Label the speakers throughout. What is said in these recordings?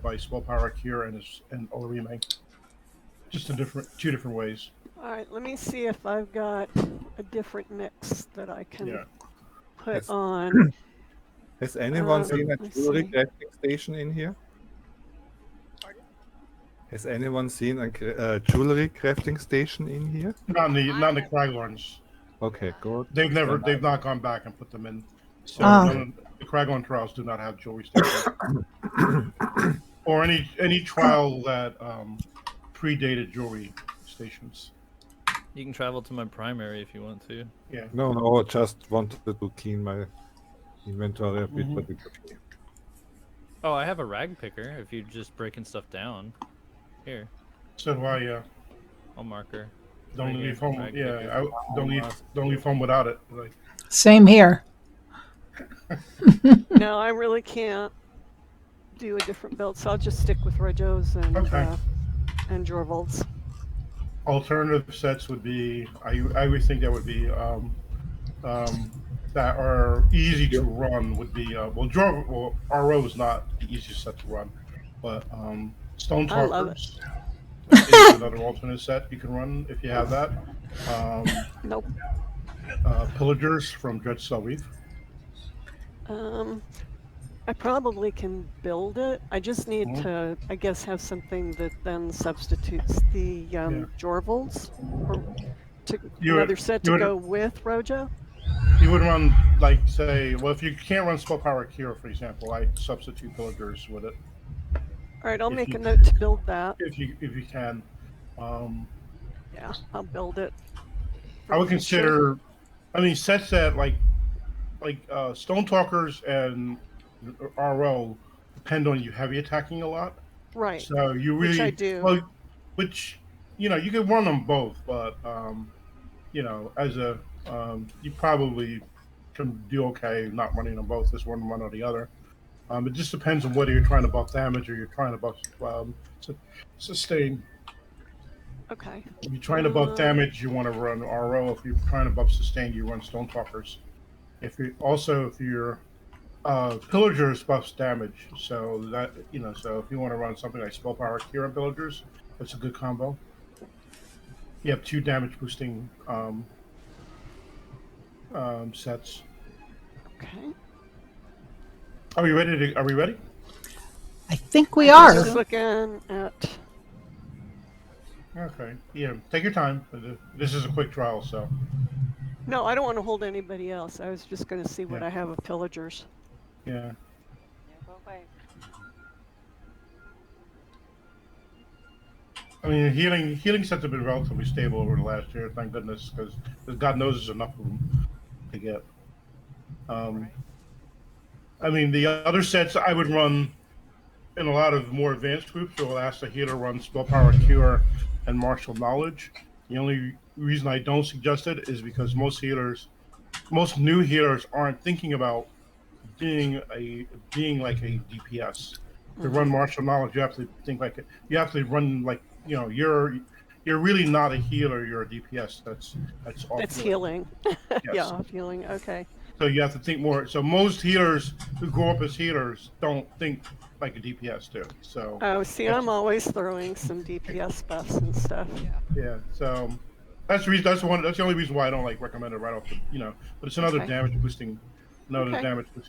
Speaker 1: by spell power cure and or remake. Just two different ways.
Speaker 2: All right, let me see if I've got a different mix that I can put on.
Speaker 3: Has anyone seen a
Speaker 2: let's
Speaker 3: jewelry
Speaker 2: see.
Speaker 3: crafting station in here? Has anyone seen a jewelry crafting station in here?
Speaker 1: Not in the Craglorns.
Speaker 3: Okay, good.
Speaker 1: They've not gone back and put them in. So the Craglorn trials do not have jewelry stations. Or any trial that predated jewelry stations.
Speaker 4: You can travel to my primary if you want to.
Speaker 1: Yeah.
Speaker 3: No, I just wanted to clean my inventory a bit, but it's okay.
Speaker 4: Oh, I have a rag picker if you're just breaking stuff down. Here.
Speaker 1: So do I, yeah.
Speaker 4: I'll mark her.
Speaker 1: Don't leave home. Yeah, don't leave home without it. Like.
Speaker 5: Same here.
Speaker 2: No, I really can't do a different build, so I'll just stick with Rojos and Jorvalds.
Speaker 1: Alternative sets would be I would think that would be that are easy to run would be RO is not the easiest set to run, but Stone Talkers is another alternate set you can run if you have that.
Speaker 2: Nope.
Speaker 1: Pillagers from Dreadsail Reef.
Speaker 2: I probably can build it. I just need to, I guess, have something that then substitutes the Jorvalds, or another set to go with Rojo.
Speaker 1: You would run, like, say, well, if you can't run Spell Power Cure, for example, I substitute Pillagers with it.
Speaker 2: All right, I'll make a note to build that.
Speaker 1: If you can.
Speaker 2: Yeah, I'll build it.
Speaker 1: I would consider, sets that like Stone Talkers and RO depend on you heavy attacking a lot.
Speaker 2: Right.
Speaker 1: So you really,
Speaker 2: which I do.
Speaker 1: Well, you can run them both, but as a you probably can do okay not running them both, just one or the other. It just depends on whether you're trying to buff damage or you're trying to buff sustain.
Speaker 2: Okay.
Speaker 1: If you're trying to buff damage, you want to run RO. If you're trying to buff sustain, you run Stone Talkers. If your Pillagers buffs damage, so that so if you want to run something like Spell Power Cure and Pillagers, that's a good combo. You have 2 damage boosting sets.
Speaker 2: Okay.
Speaker 1: Are we ready?
Speaker 5: I think we are.
Speaker 2: Just looking at.
Speaker 1: Okay. Yeah. Take your time. This is a quick trial, so.
Speaker 2: No, I don't want to hold anybody else. I was just going to see what I have of Pillagers.
Speaker 1: Yeah. Healing sets have been relatively stable over the last year, thank goodness, because God knows there's enough of them to get. The other sets I would run in a lot of more advanced groups. So I'll ask the healer run Spell Power Cure and Martial Knowledge. The only reason I don't suggest it is because most new healers aren't thinking about being like a DPS. To run Martial Knowledge, you have to think like it. You have to run like you're really not a healer. You're a DPS. That's
Speaker 2: healing.
Speaker 1: Yes.
Speaker 2: Yeah, off healing. Okay.
Speaker 1: So you have to think more. So most healers who grow up as healers don't think like a DPS do. So.
Speaker 2: Oh, see, I'm always throwing some DPS buffs and stuff.
Speaker 1: Yeah. So that's the reason. That's the only reason why I don't recommend it right off the. But it's another damage boosting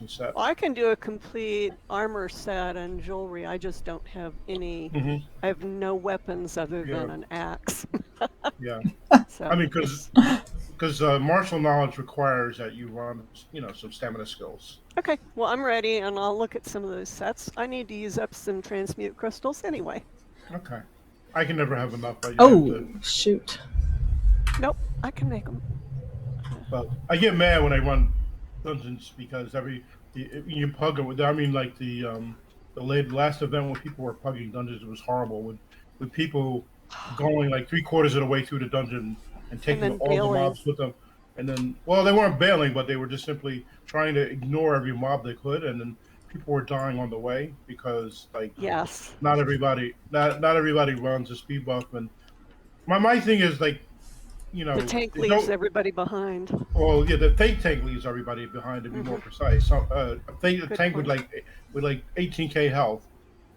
Speaker 1: set.
Speaker 2: Well, I can do a complete armor set and jewelry. I just don't have any. I have no weapons other than an axe.
Speaker 1: Yeah.
Speaker 2: So
Speaker 1: because martial knowledge requires that you run, some stamina skills.
Speaker 2: Okay. Well, I'm ready, and I'll look at some of those sets. I need to use up some transmute crystals anyway.
Speaker 1: Okay. I can never have enough.
Speaker 5: Shoot.
Speaker 2: Nope. I can make them.
Speaker 1: But I get mad when I run dungeons because you pug it with. The last event when people were pugging dungeons, it was horrible. With people going like 3/4 of the way through the dungeon and taking all the mobs with them, and then they weren't bailing, but they were just simply trying to ignore every mob they could, and then people were dying on the way because not everybody runs a speed buff, and my thing is the
Speaker 2: tank leaves everybody behind.
Speaker 1: Well, yeah, the tank leaves everybody behind, to be more precise. So, the tank with 18k health,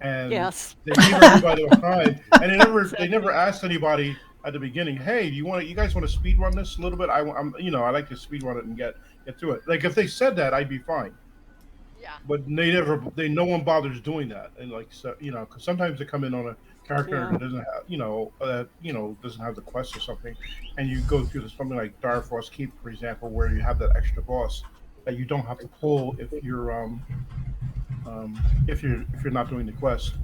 Speaker 1: and
Speaker 2: Yes.
Speaker 1: they leave everybody behind, and they never asked anybody at the beginning, hey, you guys want to speed run this a little bit? I'm I like to speed run it and get through it. Like if they said that, I'd be fine.
Speaker 6: Yeah.
Speaker 1: But no one bothers doing that, and like so, because sometimes they come in on a character that doesn't have, doesn't have the quest or something, and you go through something like Direfrost Keep, for example, where you have that extra boss that you don't have to pull if you're not doing the quest.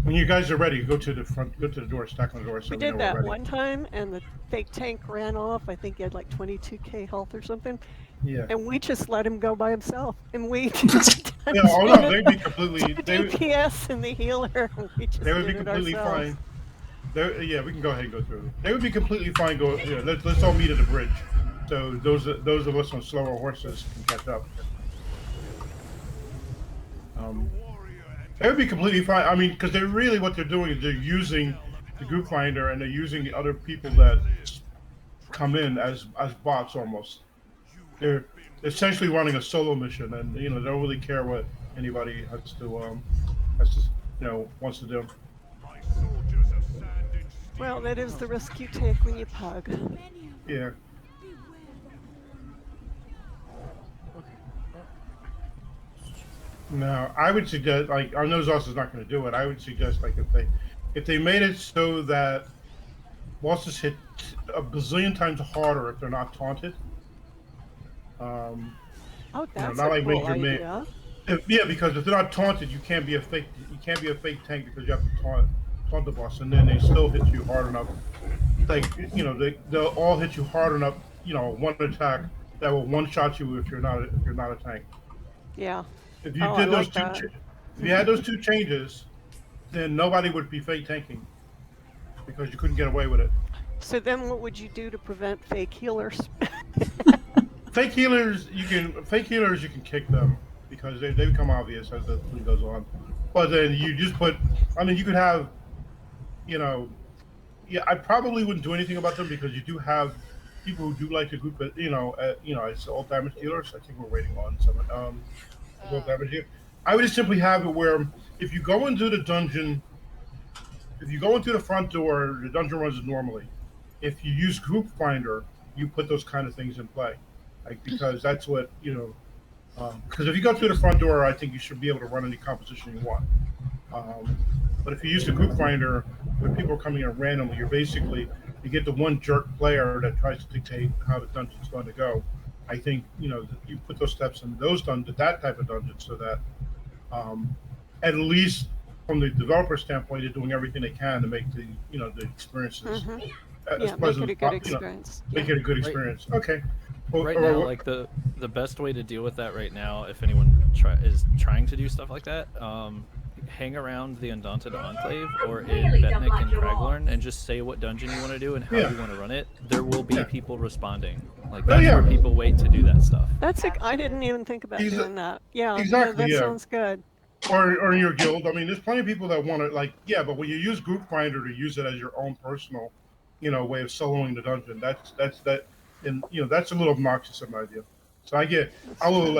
Speaker 1: When you guys are ready, go to the door, stack on the door. So
Speaker 2: We did that one time, and the fake tank ran off. I think he had like 22k health or something.
Speaker 1: Yeah.
Speaker 2: And we just let him go by himself, and we
Speaker 1: Yeah. Oh no, they'd be completely.
Speaker 2: DPS and the healer. And we just
Speaker 1: They would be
Speaker 2: did it
Speaker 1: completely
Speaker 2: ourselves.
Speaker 1: fine. Yeah, we can go ahead and go through. They would be completely fine. Let's all meet at the bridge. So those of us on slower horses can catch up. They would be completely fine. I mean, because what they're doing is they're using the group finder and they're using the other people that come in as bots almost. They're essentially running a solo mission, and they don't really care what anybody has to wants to do.
Speaker 2: Well, that is the risk you take when you pug.
Speaker 1: Yeah. No, I would suggest, like, our nose boss is not going to do it. I would suggest, like, if they made it so that bosses hit a bazillion times harder if they're not taunted.
Speaker 2: Oh, that's
Speaker 1: not
Speaker 2: a
Speaker 1: like
Speaker 2: cool
Speaker 1: Major Man.
Speaker 2: idea.
Speaker 1: Yeah, because if they're not taunted, you can't be a fake tank because you have to taunt the boss, and then they still hit you hard enough. Like, they'll all hit you hard enough. One attack that will one shot you if you're not a tank.
Speaker 2: Yeah.
Speaker 1: If you did those if you had those two changes, then nobody would be fake tanking because you couldn't get away with it.
Speaker 2: So then, what would you do to prevent fake healers?
Speaker 1: Fake healers, you can kick them because they become obvious as the thing goes on. But then you just you could have, I probably wouldn't do anything about them because you do have people who do like to group it, it's all damage dealers. I think we're waiting on someone. Damage here. I would just simply have it where if you go into the dungeon, if you go into the front door, the dungeon runs normally. If you use Group Finder, you put those kind of things in play, like because that's what because if you go through the front door, I think you should be able to run any composition you want. But if you use the Group Finder, when people are coming in randomly, you get the one jerk player that tries to dictate how the dungeon's going to go. I think you put those steps in that type of dungeon so that at least from the developer standpoint, they're doing everything they can to make the experiences as pleasant.
Speaker 2: Make it a good experience.
Speaker 1: Make it a good experience. Okay. Well,
Speaker 4: right now, like the best way to deal with that right now, if anyone is trying to do stuff like that, hang around the Undaunted Enclave or in Betnik and Kraglorn and just say what dungeon you want to do and how you want to run it. There will be people responding. Like that's where people wait to do that stuff.
Speaker 2: I didn't even think about doing that. Yeah,
Speaker 1: exactly.
Speaker 2: That sounds good.
Speaker 1: Or in your guild. I mean, there's plenty of people that want to but when you use Group Finder to use it as your own personal, way of soloing the dungeon, that's a little obnoxious of an idea. So I will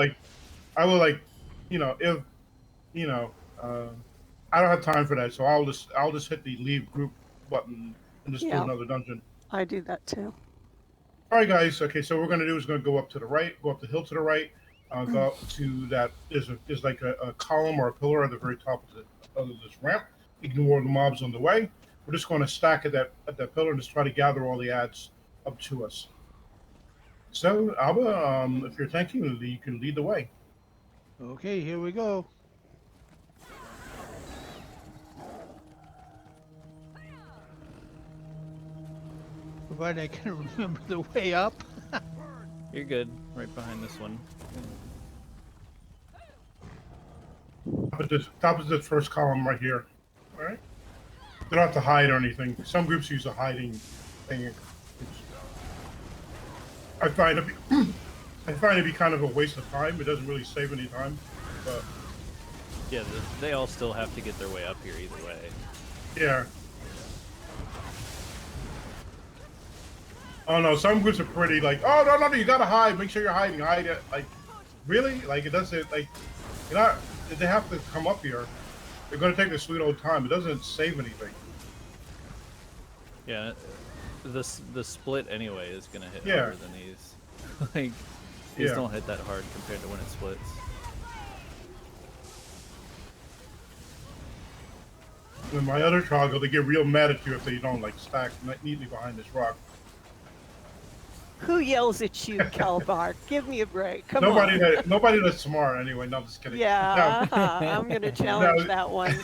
Speaker 1: I don't have time for that, so I'll just hit the leave group button and just do another dungeon.
Speaker 2: I do that too.
Speaker 1: All right, guys. Okay, so what we're going to do is go up to the right, go up the hill to the right, go up to that. There's like a column or a pillar at the very top of this ramp. Ignore the mobs on the way. We're just going to stack at that pillar and just try to gather all the ads up to us. So, Alba, if you're tanking, you can lead the way.
Speaker 7: Okay, here we go. Provided I can remember the way up.
Speaker 4: You're good. Right behind this one.
Speaker 1: Top of this first column right here. All right. You don't have to hide or anything. Some groups use a hiding thing. I find it to be kind of a waste of time. It doesn't really save any time. But
Speaker 4: yeah, they all still have to get their way up here either way.
Speaker 1: Yeah. Oh no, some groups are pretty like, oh no, you gotta hide. Make sure you're hiding. Hide it. Like, really? Like it doesn't like, they have to come up here. They're going to take their sweet old time. It doesn't save anything.
Speaker 4: Yeah, the split anyway is gonna hit
Speaker 1: Yeah.
Speaker 4: harder than these. Like these
Speaker 1: Yeah.
Speaker 4: don't hit that hard compared to when it splits.
Speaker 1: When my other Troggle, they get real mad at you if they don't like stack neatly behind this rock.
Speaker 2: Who yells at you, Kelvar? Give me a break. Come on.
Speaker 1: Nobody that's smart anyway. No, I'm just kidding.
Speaker 2: Yeah,
Speaker 1: No,
Speaker 2: I'm going to challenge that one.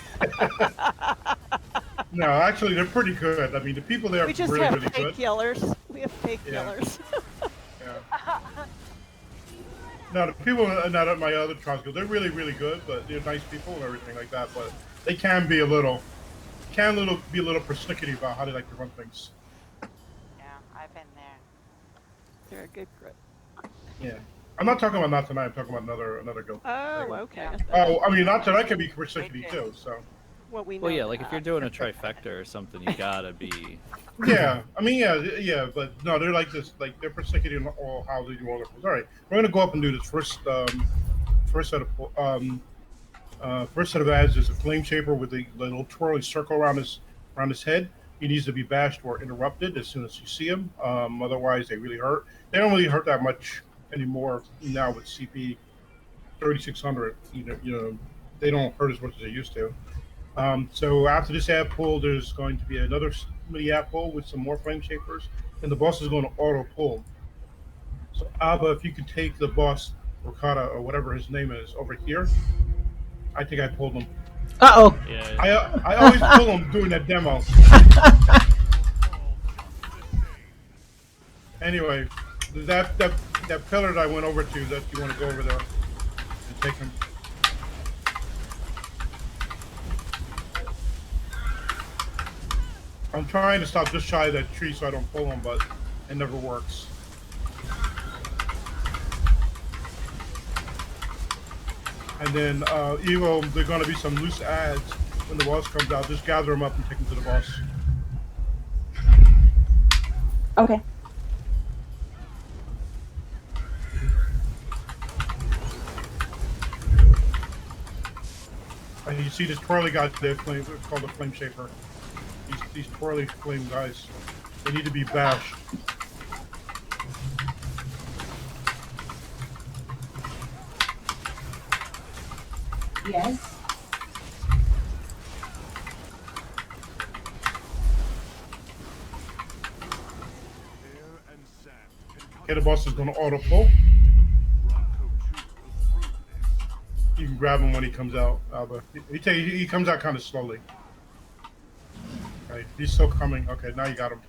Speaker 1: no, actually, they're pretty good. I mean, the people there are
Speaker 2: We just
Speaker 1: really,
Speaker 2: have
Speaker 1: really
Speaker 2: fake
Speaker 1: good.
Speaker 2: yellers. We have fake
Speaker 1: Yeah.
Speaker 2: yellers.
Speaker 1: Yeah. No, the people not at my other Troggle, they're really, really good, but they're nice people and everything like that. But they can be a little persnickety about how they like to run things.
Speaker 6: Yeah, I've been there.
Speaker 2: They're a good group.
Speaker 1: Yeah. I'm not talking about not tonight. I'm talking about another guild.
Speaker 2: Oh, okay.
Speaker 1: Oh, I mean, not tonight can be persnickety too. So.
Speaker 2: What we know
Speaker 4: Well, yeah, like if
Speaker 2: that.
Speaker 4: you're doing a trifecta or something, you gotta be.
Speaker 1: Yeah, I mean, yeah, but no, they're like this, like they're persnickety in all how they do all their pulls. All right, we're gonna go up and do this first set of ads is a flame shaper with a little twirly circle around his head. He needs to be bashed or interrupted as soon as you see him. Otherwise, they really hurt. They don't really hurt that much anymore now with CP 3600. You know, they don't hurt as much as they used to. So after this ad pull, there's going to be another mini ad pull with some more flame shapers, and the boss is going to auto pull. So Alba, if you could take the boss Ricotta or whatever his name is over here, I think I pulled him.
Speaker 5: Uh-oh.
Speaker 4: Yeah.
Speaker 1: I always pull him doing that demo. Anyway, that pillar that I went over to, that you want to go over there and take him. I'm trying to stop just shy of that tree so I don't pull him, but it never works. And then, Evo, there are going to be some loose ads when the boss comes out. Just gather them up and take them to the boss.
Speaker 8: Okay.
Speaker 1: And you see this twirly guy today, it's called the Flame Shaper. These twirly flame guys, they need to be bashed.
Speaker 8: Yes.
Speaker 1: Okay, the boss is going to auto pull. You can grab him when he comes out, Alba. He comes out kind of slowly. Okay, he's still coming. Okay, now you got him.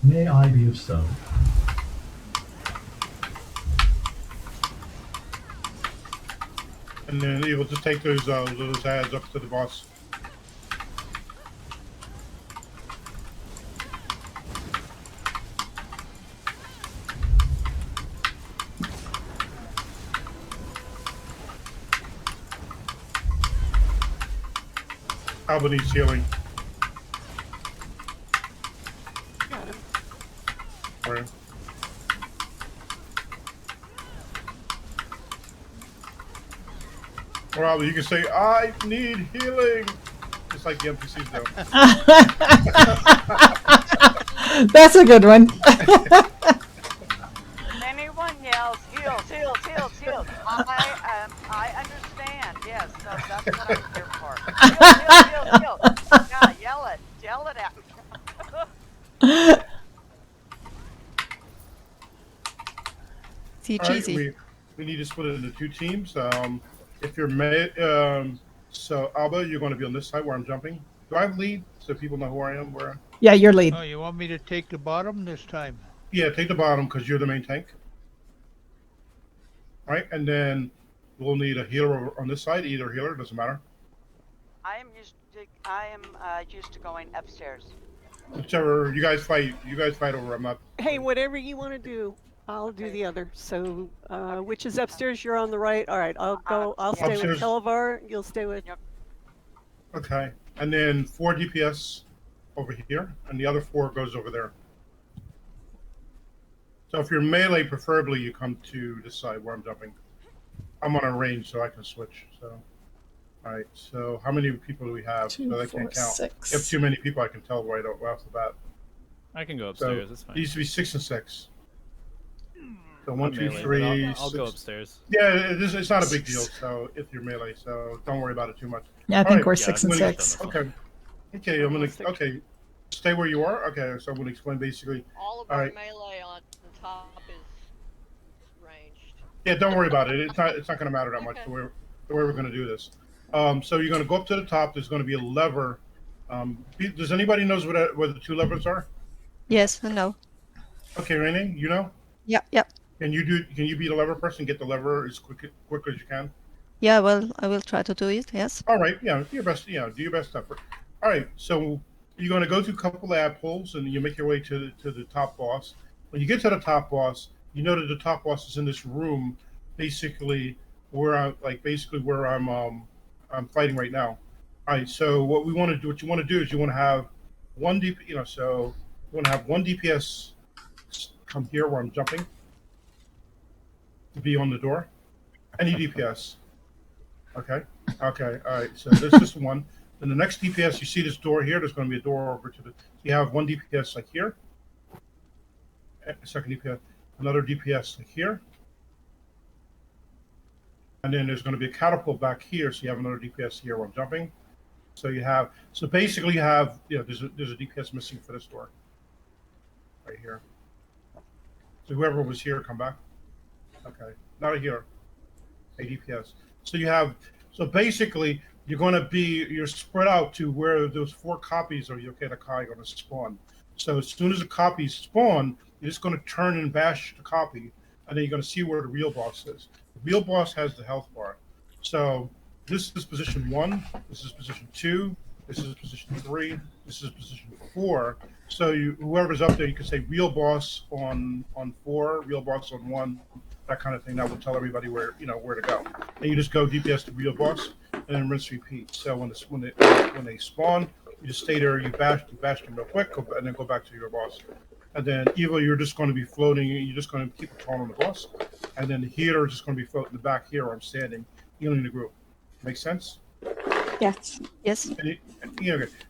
Speaker 9: May I be of service?
Speaker 1: And then he will just take those ads up to the boss. Alba needs healing.
Speaker 2: Got him.
Speaker 1: All right. Or Alba, you can say, I need healing. Just like the NPCs do.
Speaker 5: That's a good one.
Speaker 6: Anyone yells, heals, heals, heals, heals. I understand. Yes, no, that's what I'm here for. Heals, heals, heals. Yeah, yell it out.
Speaker 5: Too
Speaker 1: All right,
Speaker 5: cheesy.
Speaker 1: we need to split it into two teams. If you're so Alba, you're going to be on this side where I'm jumping. Do I have lead so people know who I am? Where?
Speaker 5: Yeah, your lead.
Speaker 7: Oh, you want me to take the bottom this time?
Speaker 1: Yeah, take the bottom because you're the main tank. All right, and then we'll need a healer on this side. Either healer, doesn't matter.
Speaker 6: I am used to going upstairs.
Speaker 1: Whichever you guys fight over. I'm not.
Speaker 2: Hey, whatever you want to do, I'll do the other. So, which is upstairs? You're on the right. All right, I'll go. I'll stay
Speaker 1: Upstairs.
Speaker 2: with Kelvar. You'll stay with.
Speaker 6: Yep.
Speaker 1: Okay, and then 4 DPS over here, and the other 4 goes over there. So if you're melee, preferably you come to this side where I'm jumping. I'm on a range, so I can switch. So All right. So how many people do we have?
Speaker 5: 2,
Speaker 1: So I
Speaker 5: 4,
Speaker 1: can't count.
Speaker 5: 6.
Speaker 1: If too many people, I can tell right off the bat.
Speaker 4: I can go
Speaker 1: So
Speaker 4: upstairs. It's fine.
Speaker 1: it used to be 6 and 6. So
Speaker 4: I'm
Speaker 1: 1, 2,
Speaker 4: melee, but
Speaker 1: 3.
Speaker 4: I'll go
Speaker 1: 6.
Speaker 4: upstairs.
Speaker 1: Yeah, it's not a big deal. So if you're melee, so don't worry about it too much.
Speaker 5: Yeah, I
Speaker 1: All
Speaker 5: think
Speaker 1: right.
Speaker 5: we're
Speaker 4: Yeah,
Speaker 5: 6 and
Speaker 4: I'm
Speaker 5: 6.
Speaker 4: gonna-
Speaker 1: Okay. Okay, I'm gonna. Okay, stay where you are. Okay, so I'm gonna explain basically.
Speaker 6: All of
Speaker 1: All
Speaker 6: our
Speaker 1: right.
Speaker 6: melee on the top is ranged.
Speaker 1: Yeah, don't worry about it. It's not gonna matter that much
Speaker 6: Okay.
Speaker 1: the way we're gonna do this. So you're gonna go up to the top. There's gonna be a lever. Does anybody knows where the 2 levers are?
Speaker 10: Yes, I know.
Speaker 1: Okay, Rainey, you know.
Speaker 10: Yeah, yeah.
Speaker 1: Can you be the lever person? Get the lever as quick as you can.
Speaker 10: Yeah, well, I will try to do it, yes.
Speaker 1: All right. Yeah, do your best. Yeah, do your best effort. All right. So you're going to go through a couple of ad pulls, and you make your way to the top boss. When you get to the top boss, you know that the top boss is in this room, basically where I'm fighting right now. All right. So what you want to do is you want to have one DPS. So you want to have one DPS come here where I'm jumping to be on the door. Any DPS. Okay. Okay. All right. So this is one. Then the next DPS, you see this door here. There's going to be a door over to the. You have one DPS like here. Second DPS, another DPS like here. And then there's going to be a catapult back here, so you have another DPS here where I'm jumping. So basically you have there's a DPS missing for this door. Right here. So whoever was here, come back. Okay. Not here. A DPS. So basically you're spread out to where those 4 copies of Yokai Kai are going to spawn. So as soon as the copies spawn, you're just going to turn and bash the copy, and then you're going to see where the real boss is. The real boss has the health bar. So this is position 1, this is position 2, this is position 3, this is position 4. So whoever's up there, you can say real boss on 4, real boss on 1, that kind of thing. That will tell everybody where to go. And you just go DPS to real boss, and then rinse repeat. So when they spawn, you just stay there, you bash them real quick, and then go back to your boss. And then evil, you're just going to be floating. You're just going to keep a call on the boss, and then the healer is just going to be floating in the back here where I'm standing, healing the group. Make sense?
Speaker 8: Yes.
Speaker 10: Yes.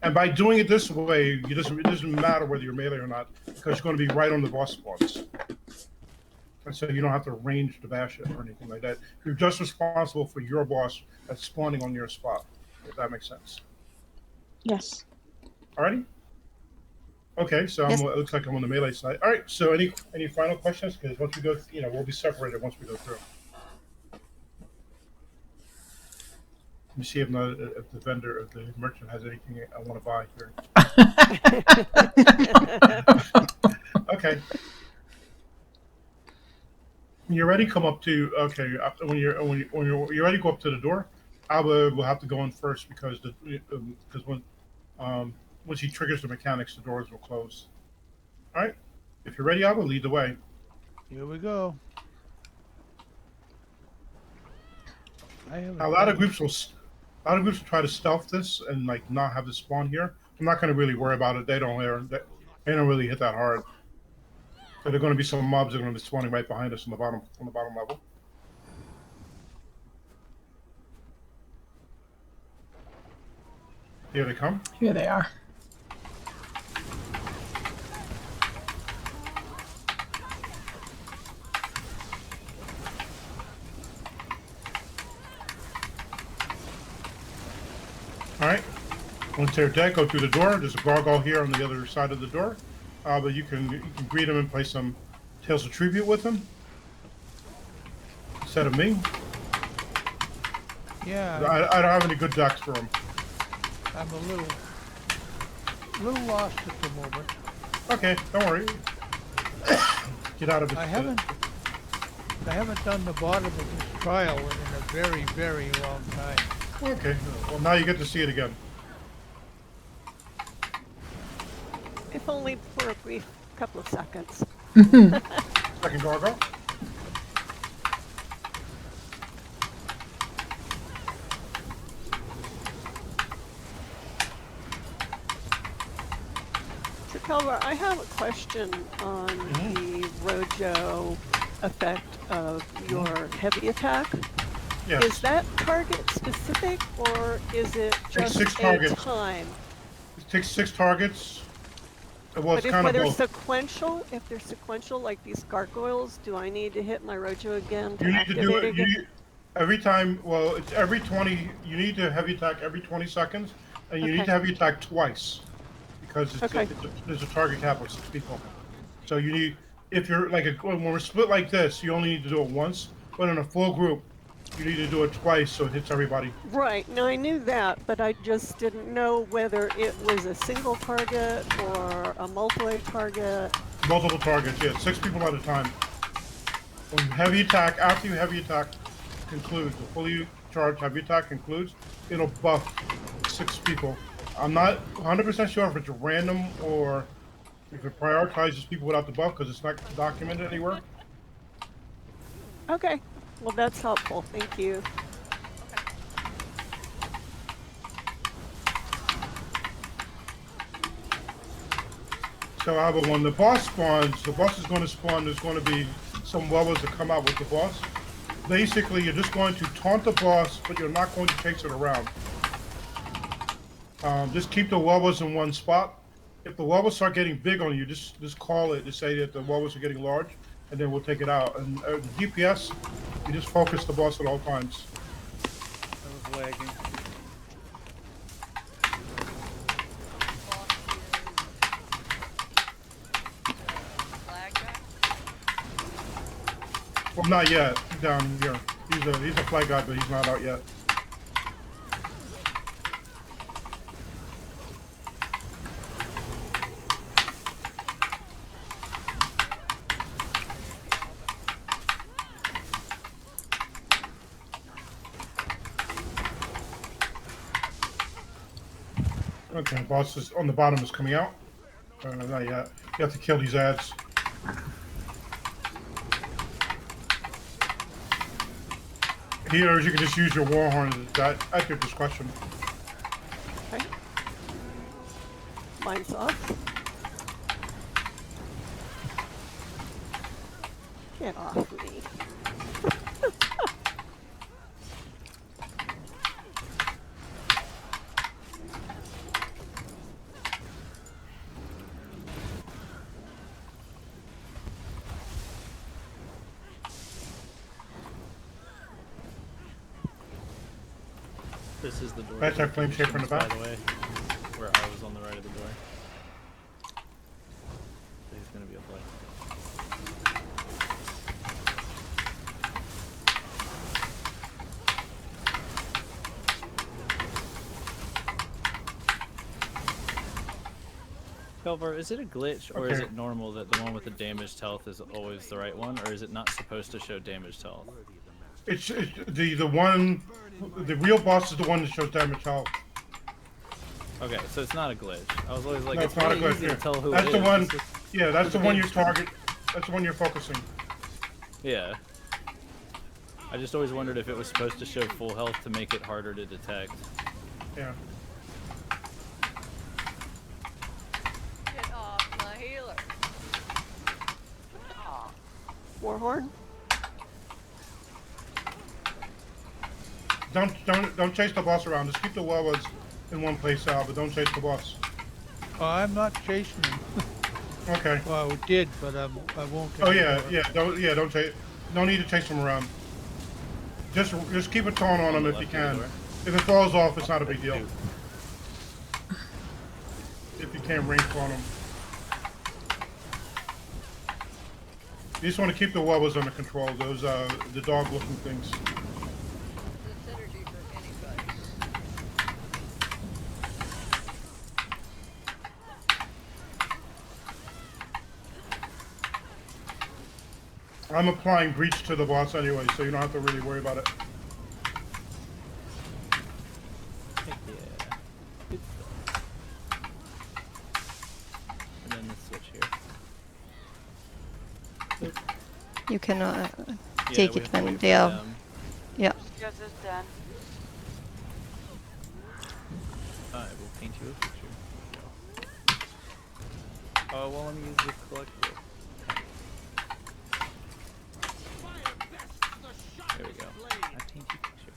Speaker 1: And by doing it this way, it doesn't matter whether you're melee or not, because you're going to be right on the boss spawns. And so you don't have to range to bash it or anything like that. You're just responsible for your boss that's spawning on your spot, if that makes sense.
Speaker 8: Yes.
Speaker 1: Alrighty? Okay, so
Speaker 10: Yes.
Speaker 1: it looks like I'm on the melee side. All right, so any final questions? Because once we go, we'll be separated once we go through. Let me see if the merchant has anything I want to buy here. Okay. When you're ready, come up to when you're ready, go up to the door. Alba will have to go in first because once he triggers the mechanics, the doors will close. All right. If you're ready, Alba, lead the way.
Speaker 7: Here we go.
Speaker 1: A lot of groups will try to stealth this and not have the spawn here. I'm not going to really worry about it. They don't really hit that hard. So there are going to be some mobs that are going to be spawning right behind us on the bottom level. Here they come.
Speaker 5: Here they are.
Speaker 1: All right. Once they're dead, go through the door. There's a gargoyle here on the other side of the door. But you can greet him and play some Tales of Tribute with him. Instead of me.
Speaker 7: Yeah.
Speaker 1: I don't have any good decks for him.
Speaker 7: I'm a little lost at the moment.
Speaker 1: Okay, don't worry. Get out of it.
Speaker 7: I haven't done the bottom of this trial in a very, very long time.
Speaker 1: Okay. Well, now you get to see it again.
Speaker 2: If only for a brief couple of seconds.
Speaker 1: Second gargoyle.
Speaker 2: So Kelvar, I have a question on the Rojo effect of your heavy attack.
Speaker 1: Yes.
Speaker 2: Is that target specific, or is it
Speaker 1: Takes
Speaker 2: just
Speaker 1: 6
Speaker 2: a
Speaker 1: targets.
Speaker 2: time?
Speaker 1: It takes 6 targets. Well, it's
Speaker 2: But
Speaker 1: kind of
Speaker 2: they're
Speaker 1: both.
Speaker 2: sequential, if they're sequential, like these gargoyles, do I need to hit my Rojo again to
Speaker 1: You need to do
Speaker 2: activate
Speaker 1: it.
Speaker 2: again?
Speaker 1: Every time. Well, it's every 20. You need to heavy attack every 20 seconds, and you need
Speaker 2: Okay.
Speaker 1: to heavy attack twice, because
Speaker 2: Okay.
Speaker 1: there's a target cap of 6 people. So you need, if you're like when we're split like this, you only need to do it once. But in a full group, you need to do it twice so it hits everybody.
Speaker 2: Right, now I knew that, but I just didn't know whether it was a single target or a multi-target.
Speaker 1: Multiple targets. Yeah, 6 people at a time. When you heavy attack, after you heavy attack concludes, the fully charged heavy attack concludes, it'll buff 6 people. I'm not 100% sure if it's random or if it prioritizes people without the buff, because it's not documented anywhere.
Speaker 2: Okay, well that's helpful, thank you.
Speaker 1: So however, when the boss spawns, the boss is going to spawn, there's going to be some levels that come out with the boss. Basically, you're just going to taunt the boss, but you're not going to chase it around. Just keep the levels in one spot. If the levels start getting big on you, just call it to say that the levels are getting large, and then we'll take it out. And the DPS, you just focus the boss at all times.
Speaker 4: That was lagging.
Speaker 1: Well, not yet. Down here, he's a flag guy, but he's not out yet. Okay, boss is on the bottom is coming out. Not yet. You have to kill these ads. Healers, you can just use your war horn at your discretion.
Speaker 2: Okay. Mine's off. Get off me.
Speaker 4: This is the door.
Speaker 1: That's our flame shaper in the back.
Speaker 4: By the way, where I was on the right of the door. So he's gonna be a play. Kelvar, is it a glitch or is
Speaker 1: Okay.
Speaker 4: it normal that the one with the damaged health is always the right one, or is it not supposed to show damaged health?
Speaker 1: It's the one. The real boss is the one that shows damage health.
Speaker 4: Okay, so it's not a glitch. I was always like,
Speaker 1: No,
Speaker 4: it's
Speaker 1: it's not a
Speaker 4: really
Speaker 1: glitch.
Speaker 4: easy
Speaker 1: Yeah.
Speaker 4: to tell who
Speaker 1: That's
Speaker 4: it
Speaker 1: the
Speaker 4: is.
Speaker 1: one.
Speaker 4: It's just-
Speaker 1: Yeah, that's
Speaker 4: it's
Speaker 1: the
Speaker 4: a
Speaker 1: one you
Speaker 4: damage
Speaker 1: target. That's the one you're focusing.
Speaker 4: Yeah. I just always wondered if it was supposed to show full health to make it harder to detect.
Speaker 1: Yeah.
Speaker 6: Get off my healer. Aw.
Speaker 2: Warhorn?
Speaker 1: Don't chase the boss around. Just keep the levels in one place out, but don't chase the boss.
Speaker 7: I'm not chasing him.
Speaker 1: Okay.
Speaker 7: Well, I did, but I won't.
Speaker 1: Oh yeah,
Speaker 7: anymore.
Speaker 1: don't chase. No need to chase him around. Just keep a taunt on him if you can. If it falls off, it's not a big deal. If you can't range on him. You just want to keep the levels under control. Those the dog-looking things.
Speaker 6: The synergy for anybody.
Speaker 1: I'm applying breach to the boss anyway, so you don't have to really worry about it.
Speaker 4: Heck yeah. Good stuff. And then the switch here.
Speaker 10: You can
Speaker 4: Yeah,
Speaker 10: take
Speaker 4: we
Speaker 10: it
Speaker 4: have to
Speaker 10: when
Speaker 4: wait
Speaker 10: they
Speaker 4: for
Speaker 10: are.
Speaker 4: them.
Speaker 10: Yeah.
Speaker 6: Yes, it's done.
Speaker 4: I will paint you a picture. Oh, well, let me use the collectible. There we go. I paint you a picture.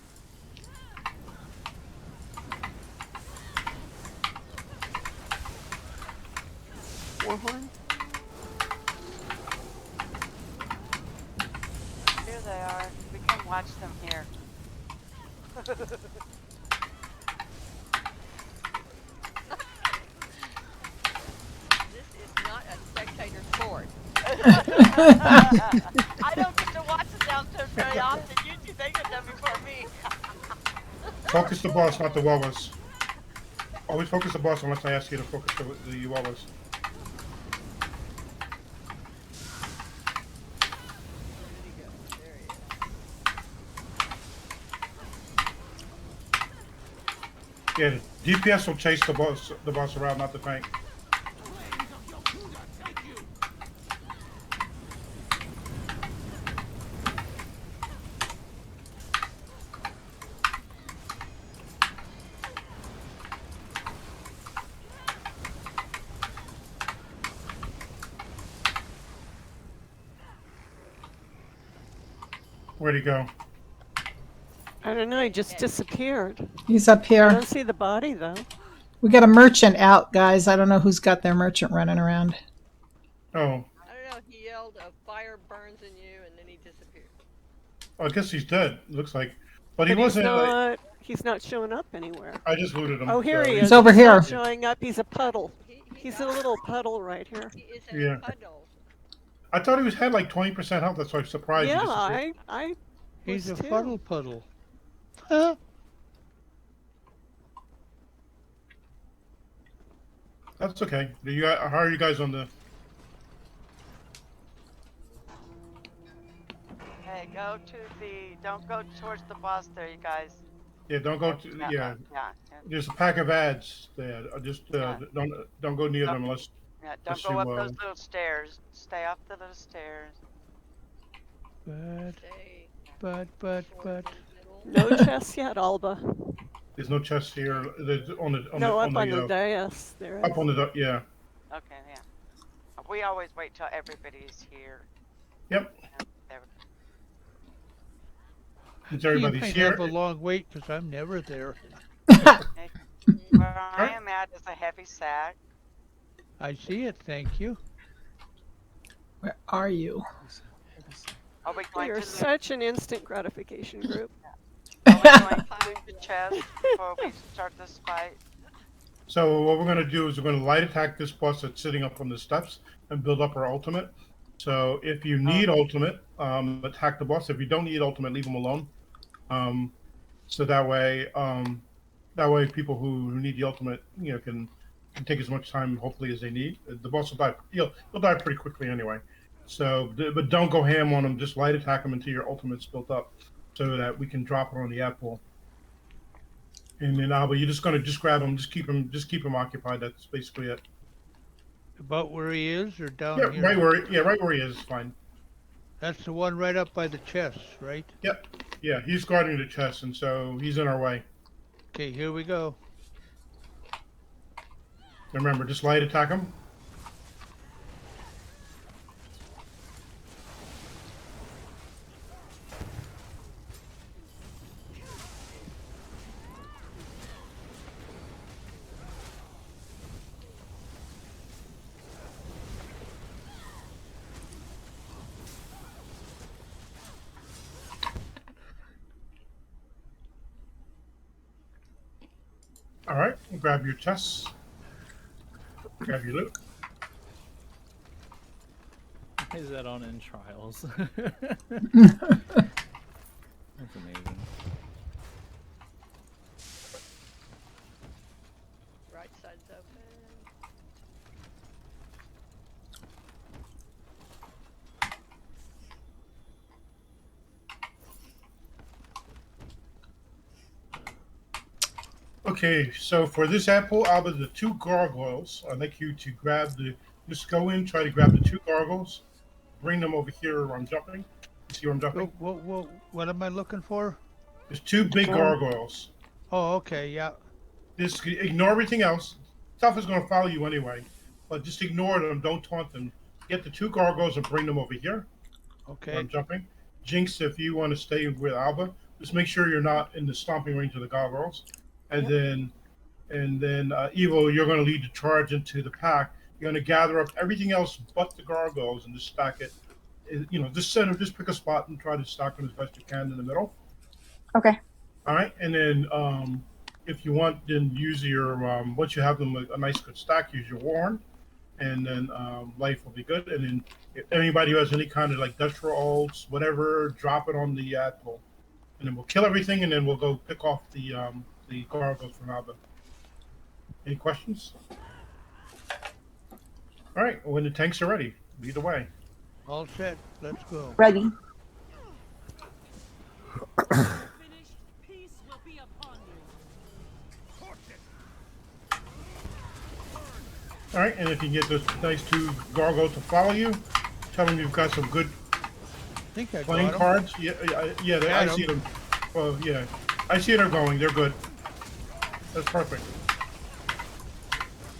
Speaker 2: bullhorn?
Speaker 6: Here they are. We can watch them here.
Speaker 11: This is not a spectator sport.
Speaker 6: I don't get to watch the downstairs very often. You two, they get done before me.
Speaker 1: Focus the boss, not the walrus. Always focus the boss unless I ask you to focus the walrus. Yeah, the DPS will chase the boss around, not the tank. Where'd he go?
Speaker 2: I don't know, he just disappeared.
Speaker 5: He's up
Speaker 2: I
Speaker 5: here.
Speaker 2: don't see the body, though.
Speaker 5: We got a merchant out, guys. I don't know who's got their merchant running around.
Speaker 1: Oh,
Speaker 11: I don't know. He yelled, "A fire burns in you," and then he disappeared.
Speaker 1: I guess he's dead. Looks like, but he
Speaker 2: But
Speaker 1: wasn't.
Speaker 2: he's not showing up anywhere.
Speaker 1: I just looted him.
Speaker 2: Oh, here
Speaker 1: so
Speaker 2: he is.
Speaker 5: He's over here.
Speaker 2: Not showing up. He's a puddle. He's a little puddle right here.
Speaker 11: He is a
Speaker 1: Yeah.
Speaker 11: puddle.
Speaker 1: I thought he had like 20% health. That's why I'm surprised. he
Speaker 2: Yeah,
Speaker 1: disappeared.
Speaker 2: I
Speaker 7: He's a
Speaker 2: was too.
Speaker 7: fuddle puddle. Huh?
Speaker 1: That's okay. How are you guys on the?
Speaker 6: Hey, don't go towards the boss there, you guys.
Speaker 1: Yeah, don't go to. Yeah,
Speaker 6: Yeah.
Speaker 1: there's a pack of ads there. Just don't go near them unless.
Speaker 6: Yeah, don't
Speaker 1: Let's
Speaker 6: go up
Speaker 1: do,
Speaker 6: those little stairs. Stay up the little stairs.
Speaker 11: Stay
Speaker 7: But.
Speaker 11: towards the middle.
Speaker 2: No chest yet, Alba.
Speaker 1: There's no chest here. There's
Speaker 2: Up on the dais. There is.
Speaker 1: Up on the yeah.
Speaker 6: Okay, yeah. We always wait till everybody's here.
Speaker 1: Yep.
Speaker 6: There
Speaker 1: Since
Speaker 7: You
Speaker 1: everybody's
Speaker 7: might
Speaker 1: here.
Speaker 7: have a long wait because I'm never there.
Speaker 6: Where I am at is a heavy sack.
Speaker 7: I see it, thank you.
Speaker 5: Where are you?
Speaker 6: Are we going
Speaker 2: You're
Speaker 6: to
Speaker 2: such an instant gratification group.
Speaker 6: Are we going to loot the chest before we start this fight?
Speaker 1: So what we're gonna do is we're gonna light attack this boss that's sitting up on the steps and build up our ultimate. So if you need ultimate, attack the boss. If you don't need ultimate, leave him alone. So that way people who need the ultimate, can take as much time hopefully as they need. The boss will die. He'll die pretty quickly anyway. So, but don't go ham on him. Just light attack him until your ultimate's built up, so that we can drop it on the ad pool. And then Alba, you're just gonna grab him, just keep him occupied. That's basically it.
Speaker 7: About where he is or down
Speaker 1: Yeah,
Speaker 7: here?
Speaker 1: right where he is fine.
Speaker 7: That's the one right up by the chest, right?
Speaker 1: Yep. Yeah, he's guarding the chest, and so he's in our way.
Speaker 7: Okay, here we go.
Speaker 1: Remember, just light attack him. All right, grab your chests. Grab your loot.
Speaker 4: Why is that on in trials? That's amazing.
Speaker 11: Right side's open.
Speaker 1: Okay, so for this apple, out of the 2 gargoyles, I'd like you to just go in, try to grab the 2 gargoyles, bring them over here where I'm jumping. You see where I'm jumping?
Speaker 7: What am I looking for?
Speaker 1: There's 2 big gargoyles.
Speaker 7: Oh, okay, yeah.
Speaker 1: Just ignore everything else. Stuff is going to follow you anyway, but just ignore them. Don't taunt them. Get the 2 gargoyles and bring them over here.
Speaker 7: Okay.
Speaker 1: Where I'm jumping. Jinx, if you want to stay with Alba, just make sure you're not in the stomping range of the gargoyles. And then, Evo, you're going to lead the charge into the pack. You're going to gather up everything else but the gargoyles and just stack it. You know, just pick a spot and try to stack them as best you can in the middle.
Speaker 8: Okay.
Speaker 1: All right, and then if you want, then use your once you have them a nice good stack, use your warren, and then life will be good. And then if anybody who has any kind of like Dutch rolls, whatever, drop it on the admiral, and then we'll kill everything, and then we'll go pick off the gargoyles from Alba. Any questions? All right, when the tanks are ready, lead the way.
Speaker 7: All set. Let's go.
Speaker 8: Ready.
Speaker 1: All right, and if you can get those nice 2 gargoyles to follow you, tell them you've got some good
Speaker 7: I think I
Speaker 1: playing
Speaker 7: got 'em.
Speaker 1: cards. Yeah, I see them. Well, yeah, I see they're going. They're good. That's perfect.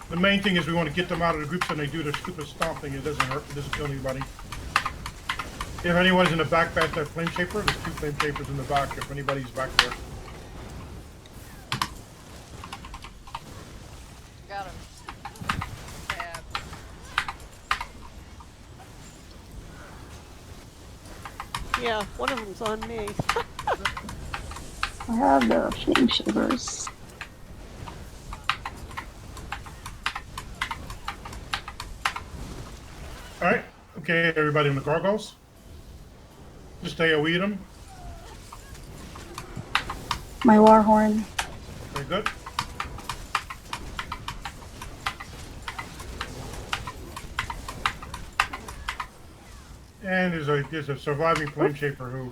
Speaker 1: The main thing is we want to get them out of the groups and they do their stupid stomping. It doesn't hurt. It doesn't kill anybody. If anyone's in the back, that flame shaper, there's 2 flame shapers in the back. If anybody's back there.
Speaker 11: Got him. Tab.
Speaker 2: Yeah, one of them's on me.
Speaker 8: I have the flame shivers.
Speaker 1: All right. Okay, everybody in the gargoyles. Just stay away them.
Speaker 8: My war horn.
Speaker 1: Very good. And there's a surviving flame shaper who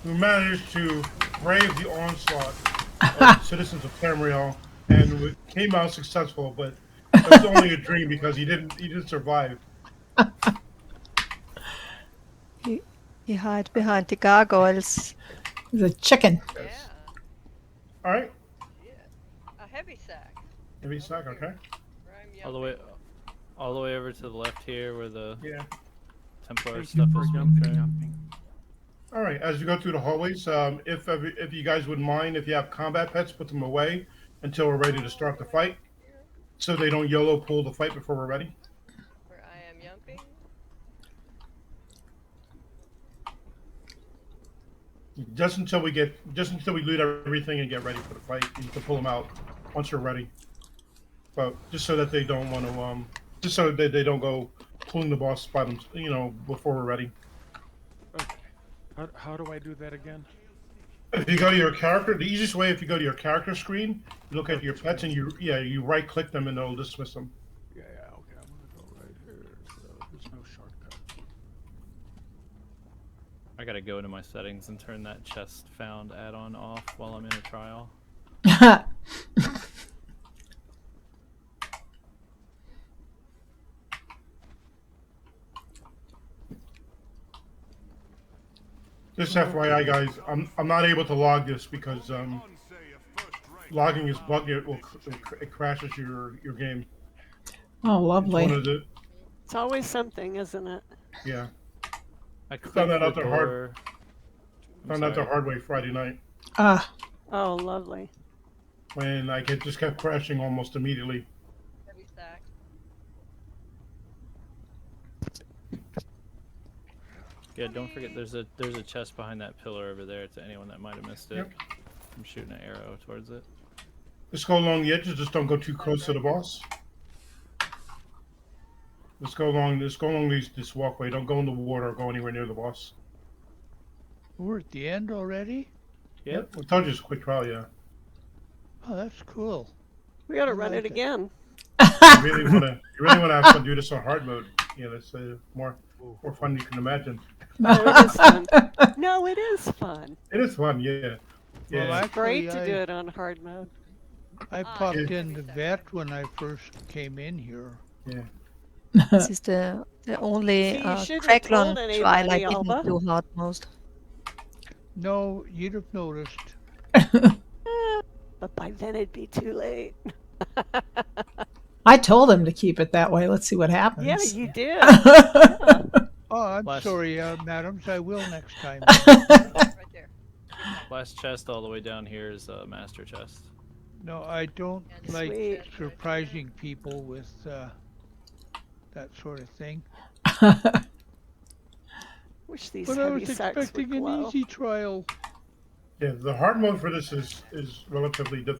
Speaker 1: managed to brave the onslaught of citizens of Tamriel and came out successful, but it was only a dream because he didn't survive.
Speaker 10: He hide behind the gargoyles.
Speaker 5: The chicken.
Speaker 11: Yeah.
Speaker 1: All right.
Speaker 11: Yeah. A heavy sack.
Speaker 1: Heavy sack, okay.
Speaker 11: Where I'm
Speaker 4: All the way over to the left here, where the Templar
Speaker 12: Thank
Speaker 4: stuff
Speaker 12: you for
Speaker 4: is.
Speaker 12: jumping.
Speaker 1: All right. As you go through the hallways, if you guys wouldn't mind, if you have combat pets, put them away until we're ready to start the fight, so they don't YOLO pull the fight before we're ready.
Speaker 11: Where I am yumping.
Speaker 1: Just until we loot everything and get ready for the fight, you can pull them out once you're ready. But just so that they don't want to, just so that they don't go pulling the boss by them, before we're ready.
Speaker 12: Okay. How do I do that again?
Speaker 1: If you go to your character, the easiest way, if you go to your character screen, you look at your pets and you right click them and it'll dismiss them.
Speaker 12: Yeah, okay, I'm gonna go right here. So there's no shortcut.
Speaker 4: I gotta go into my settings and turn that chest found add-on off while I'm in a trial.
Speaker 1: Just FYI, guys, I'm not able to log this because logging is buggy. It crashes your game.
Speaker 5: Oh, lovely.
Speaker 2: It's always something, isn't it?
Speaker 1: Yeah.
Speaker 4: I
Speaker 1: found that out the
Speaker 4: door.
Speaker 1: Found out the hard way Friday night.
Speaker 2: Oh, lovely.
Speaker 1: When just kept crashing almost immediately.
Speaker 11: Heavy sack.
Speaker 4: Yeah, don't forget there's a chest behind that pillar over there to anyone that might have missed it.
Speaker 1: Yep.
Speaker 4: I'm shooting an arrow towards it.
Speaker 1: Just go along the edges, just don't go too close to the boss. Just go along this walkway, don't go in the water or go anywhere near the boss.
Speaker 7: We're at the end already?
Speaker 1: Yep. I told you it's a quick trial, yeah.
Speaker 7: Oh, that's cool.
Speaker 2: We gotta run it again.
Speaker 1: You really wanna have fun, do this on hard mode. Yeah, that's more fun than you can imagine.
Speaker 2: No, it is fun. No, it is fun.
Speaker 1: It is fun, yeah. Yeah.
Speaker 7: Well,
Speaker 2: It's great
Speaker 7: actually,
Speaker 2: to do it on hard mode.
Speaker 7: I popped in the vet when I first came in here.
Speaker 1: Yeah.
Speaker 10: This is the only
Speaker 2: See, you shouldn't have
Speaker 10: Cracklon
Speaker 2: told anybody,
Speaker 10: trial I didn't
Speaker 2: Alba.
Speaker 10: do hard most.
Speaker 7: No, you'd have noticed.
Speaker 2: But by then it'd be too late.
Speaker 5: I told him to keep it that way. Let's see what happens.
Speaker 2: Yeah, you did.
Speaker 7: Oh, I'm sorry, madams. I will next time.
Speaker 11: Right there.
Speaker 4: Last chest all the way down here is a master chest.
Speaker 7: No, I don't like
Speaker 2: Sweet.
Speaker 7: surprising people with that sort of thing.
Speaker 2: Wish these
Speaker 7: But I
Speaker 2: heavy
Speaker 7: was
Speaker 2: sacks would
Speaker 7: expecting an
Speaker 2: glow.
Speaker 7: easy trial.
Speaker 1: Yeah, the hard mode for this is relatively difficult.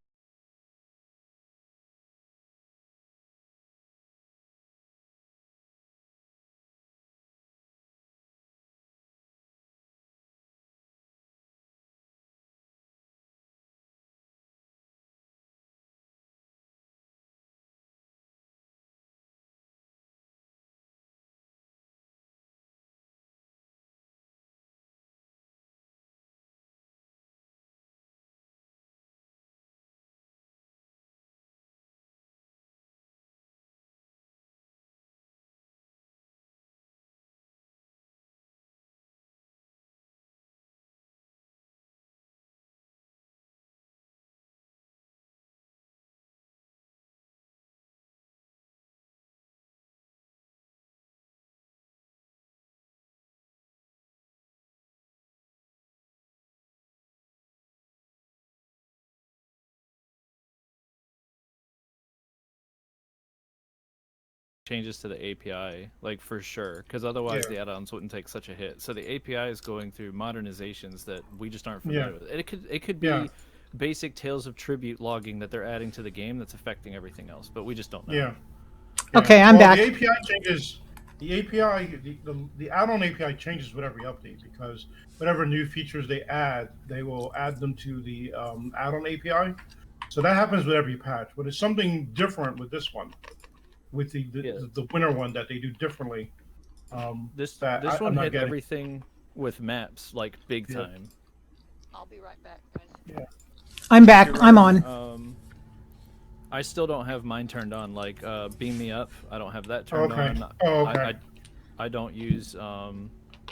Speaker 4: Changes to the API, like for sure, because otherwise
Speaker 1: Yeah.
Speaker 4: the add-ons wouldn't take such a hit. So the API is going through modernizations that we just aren't familiar with. It could be
Speaker 1: Yeah.
Speaker 4: basic Tales of Tribute logging that they're adding to the game that's affecting everything else, but we just don't know.
Speaker 1: Yeah.
Speaker 5: Okay, I'm back.
Speaker 1: The API changes. The API, the add-on API changes with every update because whatever new features they add, they will add them to the add-on API. So that happens with every patch. But it's something different with this one, with the winter one that they do differently.
Speaker 4: This
Speaker 1: that
Speaker 4: one
Speaker 1: I'm not
Speaker 4: hit
Speaker 1: getting.
Speaker 4: everything with maps like big
Speaker 1: Yeah.
Speaker 4: time.
Speaker 11: I'll be right back, guys.
Speaker 1: Yeah.
Speaker 5: I'm back.
Speaker 4: You're
Speaker 5: I'm
Speaker 4: right.
Speaker 5: on.
Speaker 4: I still don't have mine turned on. Like Beam Me Up, I don't have that turned
Speaker 1: Okay.
Speaker 4: on.
Speaker 1: Oh, okay.
Speaker 4: I don't use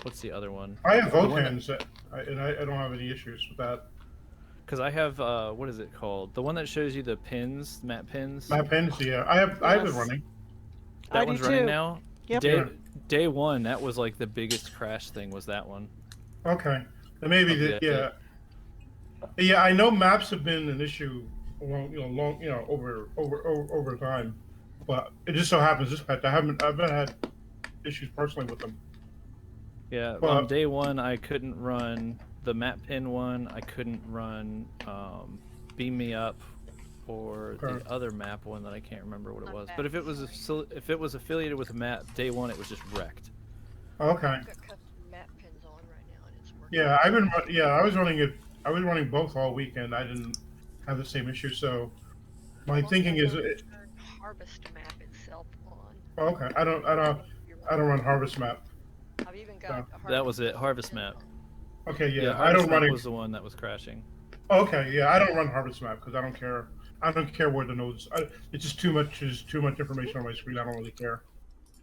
Speaker 4: what's the other one?
Speaker 1: I have
Speaker 4: The one
Speaker 1: Votans, and I don't have any issues with that.
Speaker 4: Because I have what is it called? The one that shows you the pins, map pins.
Speaker 1: Map pins, yeah. I have it running.
Speaker 4: That one's running now.
Speaker 2: Yep.
Speaker 4: Day one, that was like the biggest crash thing. Was that one?
Speaker 1: Okay. And maybe yeah. I know maps have been an issue, over time, but it just so happens this patch I've not had issues personally with them.
Speaker 4: Yeah.
Speaker 1: But,
Speaker 4: on day one, I couldn't run the map pin one. I couldn't run Beam Me Up, or the other map one that I can't remember what it was. But if it was affiliated with a map, day one it was just wrecked.
Speaker 1: Okay.
Speaker 11: I've got custom map pins on right now, and it's working.
Speaker 1: Yeah, I was running it. I was running both all weekend. I didn't have the same issue. So my thinking is,
Speaker 11: Harvest map itself on.
Speaker 1: okay. I don't run Harvest Map.
Speaker 11: I've even got a
Speaker 4: That was it. Harvest map.
Speaker 1: Okay, yeah. I
Speaker 4: Harvest
Speaker 1: don't
Speaker 4: map
Speaker 1: run it.
Speaker 4: was the one that was crashing.
Speaker 1: Okay, yeah. I don't run Harvest Map because I don't care. I don't care where the nodes. It's just too much. There's too much information on my screen. I don't really care.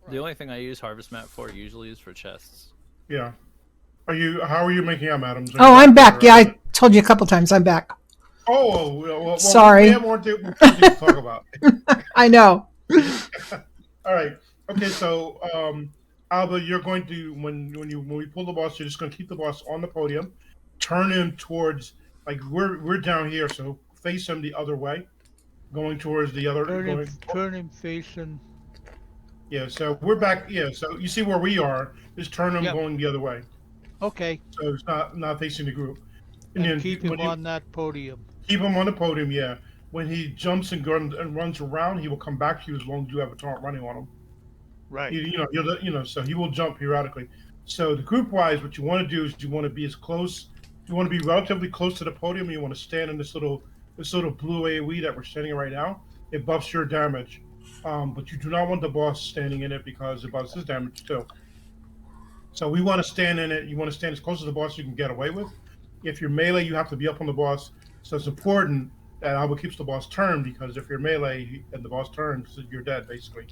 Speaker 4: The only thing I use Harvest Map for usually is for chests.
Speaker 1: Yeah. How are you making out, Adams?
Speaker 5: Oh, I'm back. Yeah, I told you a couple times. I'm back.
Speaker 1: Oh, well,
Speaker 5: sorry.
Speaker 1: We have more things to talk about.
Speaker 5: I know.
Speaker 1: All right. Okay. So, Alba, you're going to when we pull the boss, you're just going to keep the boss on the podium, turn him towards we're down here, so face him the other way, going towards the other.
Speaker 7: Turn him facing.
Speaker 1: Yeah. So we're back. Yeah. So you see where we are. Just turn him going the other way.
Speaker 7: Okay.
Speaker 1: So it's not facing the group.
Speaker 7: And then keep him on that podium.
Speaker 1: Keep him on the podium, yeah. When he jumps and runs around, he will come back to you as long as you have a taunt running on him.
Speaker 7: Right.
Speaker 1: So he will jump periodically. So the group-wise, what you want to do is you want to be as close. You want to be relatively close to the podium. You want to stand in this little blue AOE that we're standing in right now. It buffs your damage, but you do not want the boss standing in it because it buffs his damage too. So we want to stand in it. You want to stand as close to the boss as you can get away with. If you're melee, you have to be up on the boss. So it's important that Alba keeps the boss turned, because if you're melee and the boss turns, you're dead basically.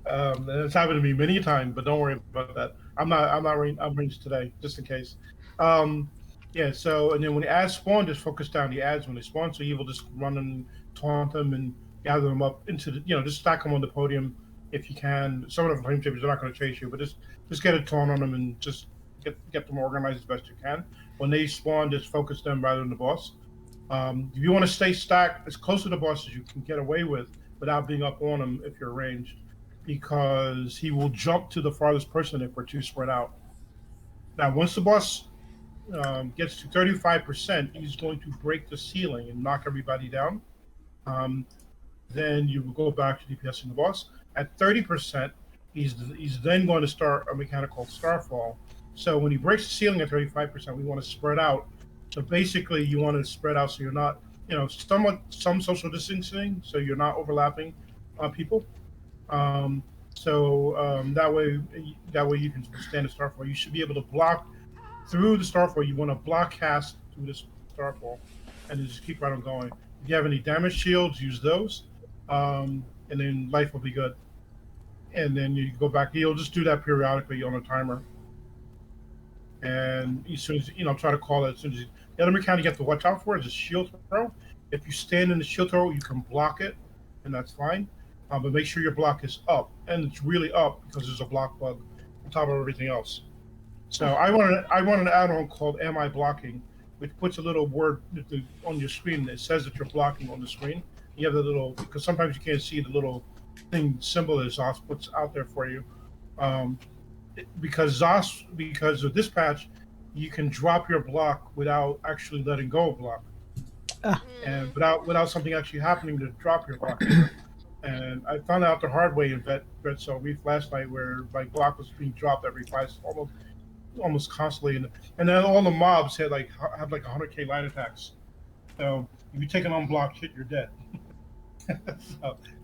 Speaker 1: And it's happened to me many times, but don't worry about that. I'm ranged today, just in case. Yeah. So and then when the ads spawn, just focus down the ads when they spawn. So you will just run and taunt them and gather them up into the just stack them on the podium if you can. Some of the flame shapers are not going to chase you, but just get a taunt on them and just get them organized as best you can. When they spawn, just focus them rather than the boss. If you want to stay stacked as close to the boss as you can get away with without being up on them if you're ranged, because he will jump to the farthest person if we're too spread out. Now, once the boss gets to 35%, he's going to break the ceiling and knock everybody down. Then you will go back to DPSing the boss. At 30%, he's then going to start a mechanic called Starfall. So when he breaks the ceiling at 35%, we want to spread out. So basically, you want to spread out so you're not, some social distancing, so you're not overlapping people. That way you can stand the Starfall. You should be able to block through the Starfall. You want to block cast through this Starfall, and then just keep right on going. If you have any damage shields, use those, and then life will be good. And then you go back. You'll just do that periodically on a timer. And as soon as try to call it. As soon as the other mechanic you have to watch out for is a shield throw. If you stand in the shield throw, you can block it, and that's fine. But make sure your block is up, and it's really up because there's a block bug on top of everything else. So I want an add-on called "Am I Blocking," which puts a little word on your screen that says that you're blocking on the screen. You have the little, because sometimes you can't see the little thing symbol that ZOS puts out there for you. Because of this patch, you can drop your block without actually letting go of block, and without something actually happening to drop your block. And I found out the hard way in Dreadsail Reef last night, where my block was being dropped every 5, almost constantly, and then all the mobs had like 100k line attacks. So if you take an unblocked hit, you're dead.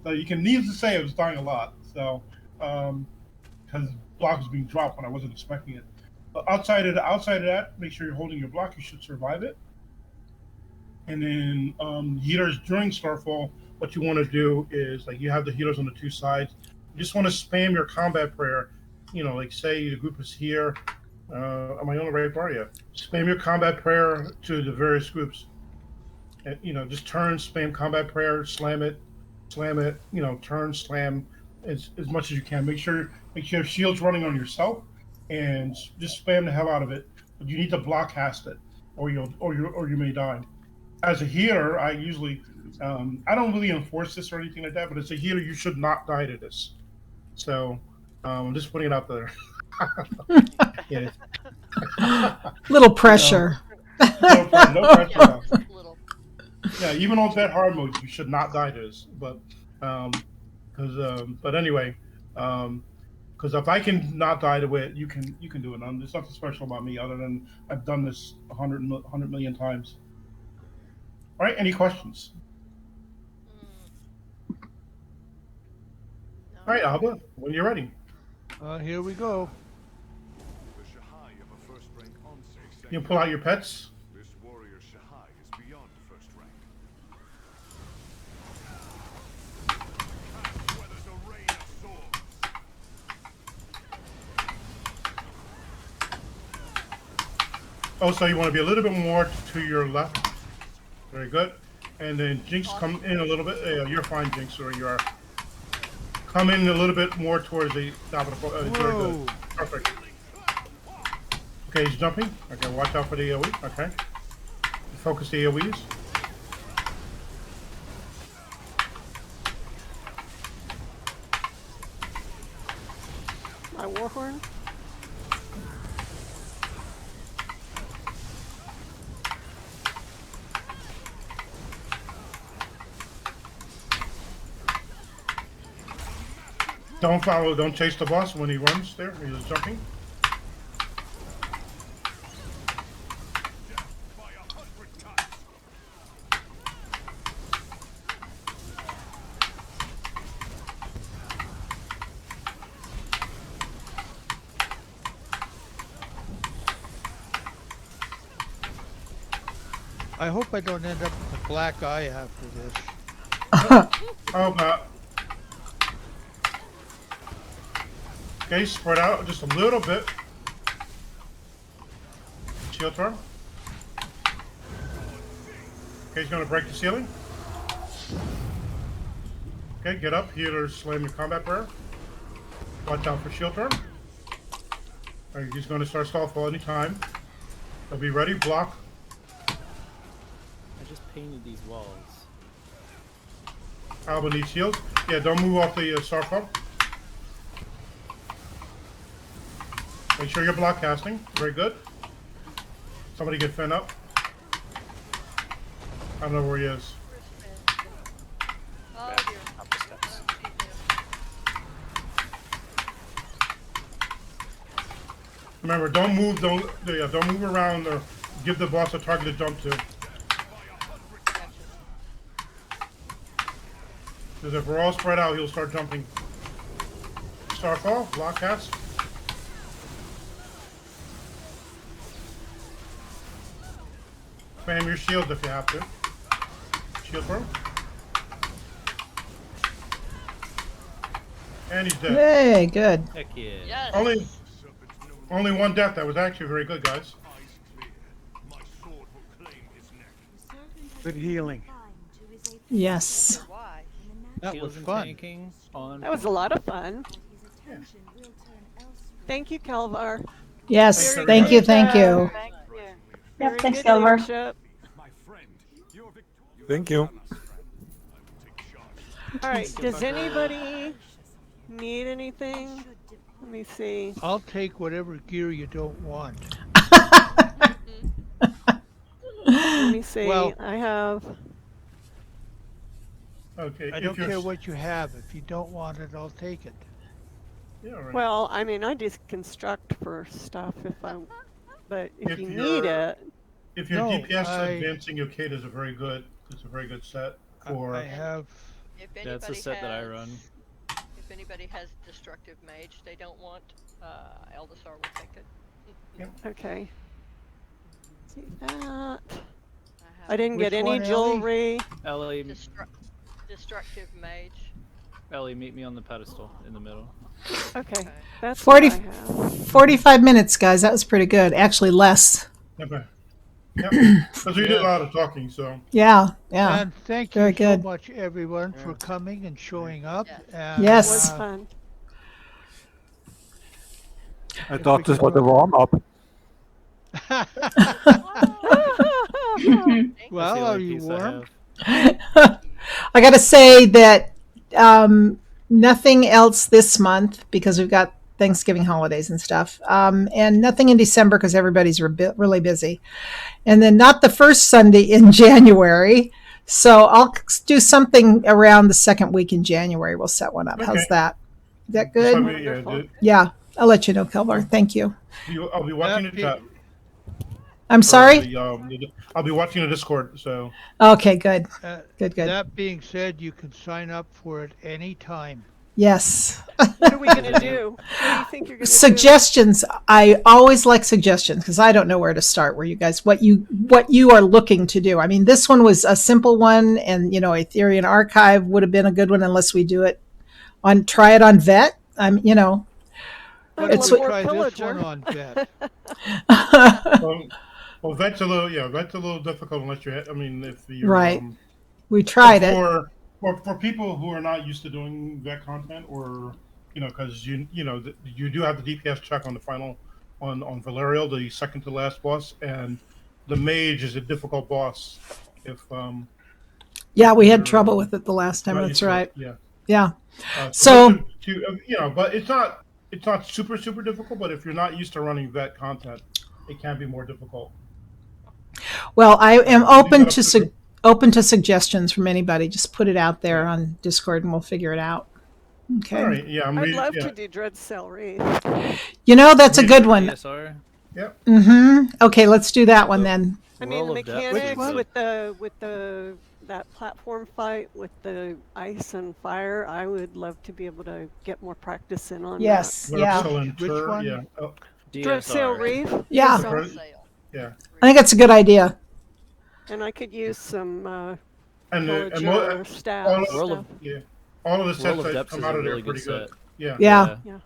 Speaker 1: so you can needless to say I was dying a lot. So because block was being dropped when I wasn't expecting it. But outside of that, make sure you're holding your block. You should survive it. And then healers during Starfall, what you want to do is, like, you have the healers on the 2 sides. You just want to spam your combat prayer. Like say the group is here. Am I on the right bar? Yeah. Spam your combat prayer to the various groups. And, just turn, spam combat prayer, slam it, turn, slam as much as you can. Make sure you have shields running on yourself, and just spam the hell out of it. But you need to block cast it, or you may die. As a healer, I usually I don't really enforce this or anything like that, but as a healer, you should not die to this. So I'm just putting it out there. Yeah.
Speaker 5: Little pressure.
Speaker 1: No pressure. Yeah, even on that hard mode, you should not die to this. But anyway, because if I can not die to it, you can do it. There's nothing special about me other than I've done this 100 million times. All right, any questions? All right, Alba, when you're ready.
Speaker 7: Here we go.
Speaker 1: You pull out your pets.
Speaker 12: This warrior Shahai is beyond first rank. Where there's a rain of swords.
Speaker 1: Oh, so you want to be a little bit more to your left. Very good. And then Jinx, come in a little bit. Yeah, you're fine, Jinx, where you are. Come in a little bit more towards the top of the boat. Very good. Perfect. Okay, he's jumping. Okay, watch out for the AoE. Okay. Focus the AoEs.
Speaker 2: My warhorn.
Speaker 1: Don't chase the boss when he runs there. He's jumping.
Speaker 7: I hope I don't end up with a black eye after this.
Speaker 1: Oh, God. Okay, spread out just a little bit. Shield throw. Okay, he's going to break the ceiling. Okay, get up. Healers slam your combat prayer. Watch out for shield throw. Alright, he's going to start Starfall anytime. So be ready, block.
Speaker 4: I just painted these walls.
Speaker 1: Alba needs shields. Yeah, don't move off the Starfall. Make sure you're block casting. Very good. Somebody get Finn up. I don't know where he is.
Speaker 11: Oh dear.
Speaker 4: Up the steps.
Speaker 1: Remember, don't move. Don't move around or give the boss a target to jump to. Because if we're all spread out, he'll start jumping. Starfall, block cast. Spam your shield if you have to. Shield throw. And he's dead.
Speaker 5: Hey, good.
Speaker 4: Heck yeah.
Speaker 11: Yes.
Speaker 1: Only one death. That was actually very good, guys.
Speaker 12: Good healing.
Speaker 5: Yes.
Speaker 11: Why?
Speaker 7: That
Speaker 4: Heals
Speaker 7: was
Speaker 4: and
Speaker 7: fun.
Speaker 4: tanking on.
Speaker 2: That was a lot of fun. Thank you, Kelvar.
Speaker 5: Yes.
Speaker 2: Very
Speaker 5: Thank
Speaker 2: good
Speaker 5: you. Thank you.
Speaker 6: Thank you.
Speaker 2: Very
Speaker 8: Yep, thanks,
Speaker 2: good
Speaker 8: Kelvar.
Speaker 2: leadership.
Speaker 3: Thank you.
Speaker 2: All right. Does anybody need anything? Let me see.
Speaker 7: I'll take whatever gear you don't want.
Speaker 2: Let me see.
Speaker 7: Well-
Speaker 2: I have.
Speaker 1: Okay.
Speaker 7: I don't care what you have. If you don't want it, I'll take it.
Speaker 1: Yeah, right.
Speaker 2: Well, I mean, I just construct for stuff if I'm. But if you
Speaker 1: you're-
Speaker 2: need it,
Speaker 1: If your
Speaker 7: No,
Speaker 1: DPS
Speaker 7: I-
Speaker 1: advancing your kid is a very good. It's a very good set for.
Speaker 7: I have.
Speaker 11: If
Speaker 4: Yeah,
Speaker 11: anybody
Speaker 4: it's a set that I
Speaker 11: has-
Speaker 4: run.
Speaker 11: If anybody has destructive mage they don't want, Eldasar will take it.
Speaker 2: okay. See that.
Speaker 11: I
Speaker 2: I didn't
Speaker 7: Which
Speaker 2: get any
Speaker 7: one, Ellie?
Speaker 2: jewelry.
Speaker 4: Ellie,
Speaker 11: destructive mage.
Speaker 4: Ellie, meet me on the pedestal in the middle.
Speaker 2: Okay, that's
Speaker 5: 40
Speaker 2: what I have.
Speaker 5: 45 minutes, guys. That was pretty good. Actually, less.
Speaker 1: Okay. Yep. Because we did a lot of talking, so.
Speaker 5: Yeah. Yeah.
Speaker 7: And thank you
Speaker 5: Very
Speaker 7: so
Speaker 5: good.
Speaker 7: much, everyone, for coming and showing up.
Speaker 11: Yeah.
Speaker 7: And,
Speaker 5: Yes.
Speaker 2: It was fun.
Speaker 3: I thought this was a warm up.
Speaker 7: Well,
Speaker 4: the
Speaker 7: are
Speaker 4: only
Speaker 7: you
Speaker 4: piece I
Speaker 7: warm?
Speaker 4: have.
Speaker 5: I got to say that nothing else this month because we've got Thanksgiving holidays and stuff, and nothing in December because everybody's really busy, and then not the first Sunday in January. So I'll do something around the second week in January. We'll set one up.
Speaker 1: Okay.
Speaker 5: How's that? Is that good?
Speaker 1: Probably, yeah,
Speaker 2: Wonderful.
Speaker 5: Yeah, I'll let you know, Kelvar. Thank you.
Speaker 1: I'll be watching the
Speaker 7: Happy-
Speaker 1: chat.
Speaker 5: I'm sorry.
Speaker 1: I'll be watching the Discord. So.
Speaker 5: Okay, good. Good.
Speaker 7: That being said, you can sign up for it any time.
Speaker 5: Yes.
Speaker 2: What are we gonna do? What do you think you're gonna
Speaker 5: Suggestions. I always like suggestions because I don't know where to start. Where you guys, what you are looking to do. I mean, this one was a simple one, and Aetherian Archive would have been a good one unless we do it try it on Vet.
Speaker 7: Why
Speaker 5: It's
Speaker 7: don't we
Speaker 2: what-
Speaker 7: try this
Speaker 2: Pillager.
Speaker 7: one on Vet?
Speaker 1: Well, Vet's a little difficult unless you. I mean, if you're
Speaker 5: Right. We tried it.
Speaker 1: For people who are not used to doing Vet content, or because you do have the DPS check on the final on Valerial, the second to last boss, and the mage is a difficult boss. If
Speaker 5: Yeah, we had trouble with it the last time.
Speaker 1: not
Speaker 5: That's
Speaker 1: used to it,
Speaker 5: right.
Speaker 1: Yeah.
Speaker 5: Yeah.
Speaker 1: So but it's not super difficult. But if you're not used to running Vet content, it can be more difficult.
Speaker 5: Well, I am open to
Speaker 1: Leave it up
Speaker 5: open to suggestions from anybody. Just put it out there on Discord, and we'll figure it out. Okay.
Speaker 1: All right. Yeah.
Speaker 2: I'd love to do Dreadsail Reef.
Speaker 5: That's a good one.
Speaker 4: ESR.
Speaker 1: Yep.
Speaker 5: Okay, let's do that one then.
Speaker 2: I mean, the
Speaker 4: Roll of depth.
Speaker 2: mechanics
Speaker 4: Which one?
Speaker 2: with that platform fight with the ice and fire. I would love to be able to get more practice in on
Speaker 5: Yes. Yeah.
Speaker 7: Which one?
Speaker 1: Yeah. Oh,
Speaker 2: that. Dreadsail Reef.
Speaker 5: Yeah.
Speaker 2: DSR.
Speaker 1: yeah.
Speaker 5: I think that's a good idea.
Speaker 2: And I could use some
Speaker 1: And
Speaker 2: villager staff
Speaker 1: all of,
Speaker 2: stuff.
Speaker 1: all of the sets
Speaker 4: Roll of
Speaker 1: that
Speaker 4: Depths
Speaker 1: come
Speaker 4: is
Speaker 1: out
Speaker 4: a
Speaker 1: of there
Speaker 4: really
Speaker 1: are
Speaker 4: good
Speaker 1: pretty good.
Speaker 4: set.
Speaker 1: Yeah.
Speaker 5: Yeah.
Speaker 2: Yeah.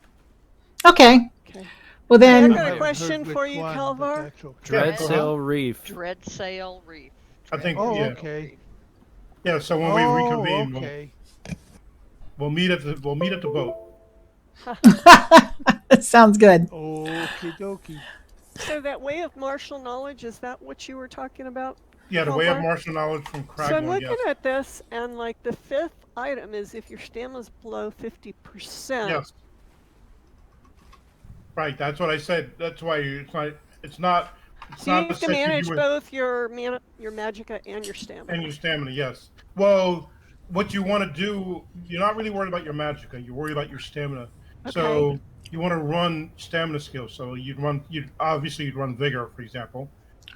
Speaker 5: Okay.
Speaker 2: Okay.
Speaker 5: Well
Speaker 2: I
Speaker 5: then,
Speaker 2: got a
Speaker 7: haven't
Speaker 2: question
Speaker 7: heard
Speaker 2: for
Speaker 7: which
Speaker 2: you,
Speaker 7: one, but
Speaker 2: Kelvar.
Speaker 7: that's okay.
Speaker 4: Dreadsail Reef.
Speaker 11: Dreadsail Reef.
Speaker 1: I think.
Speaker 7: Oh,
Speaker 1: yeah.
Speaker 7: okay.
Speaker 1: Yeah. So when we reconvene,
Speaker 7: okay.
Speaker 1: we'll meet at the boat.
Speaker 5: that sounds good.
Speaker 7: Okie dokie.
Speaker 2: So that way of martial knowledge, is that what you were talking about?
Speaker 1: Yeah, the way of
Speaker 2: Kelvar?
Speaker 1: martial knowledge from Cragmore.
Speaker 2: So I'm looking
Speaker 1: Yes.
Speaker 2: at this, and like the fifth item is if your stamina's below 50%.
Speaker 1: Yes. Right. That's what I said. That's why it's not. It's not. It's
Speaker 2: So you
Speaker 1: not
Speaker 2: have
Speaker 1: a
Speaker 2: to
Speaker 1: set
Speaker 2: manage
Speaker 1: do with
Speaker 2: both your magicka and your stamina.
Speaker 1: and your stamina. Yes. Well, what you want to do, you're not really worried about your magicka. You're worried about your stamina.
Speaker 2: Okay.
Speaker 1: So you want to run stamina skills. So you'd run vigor, for example.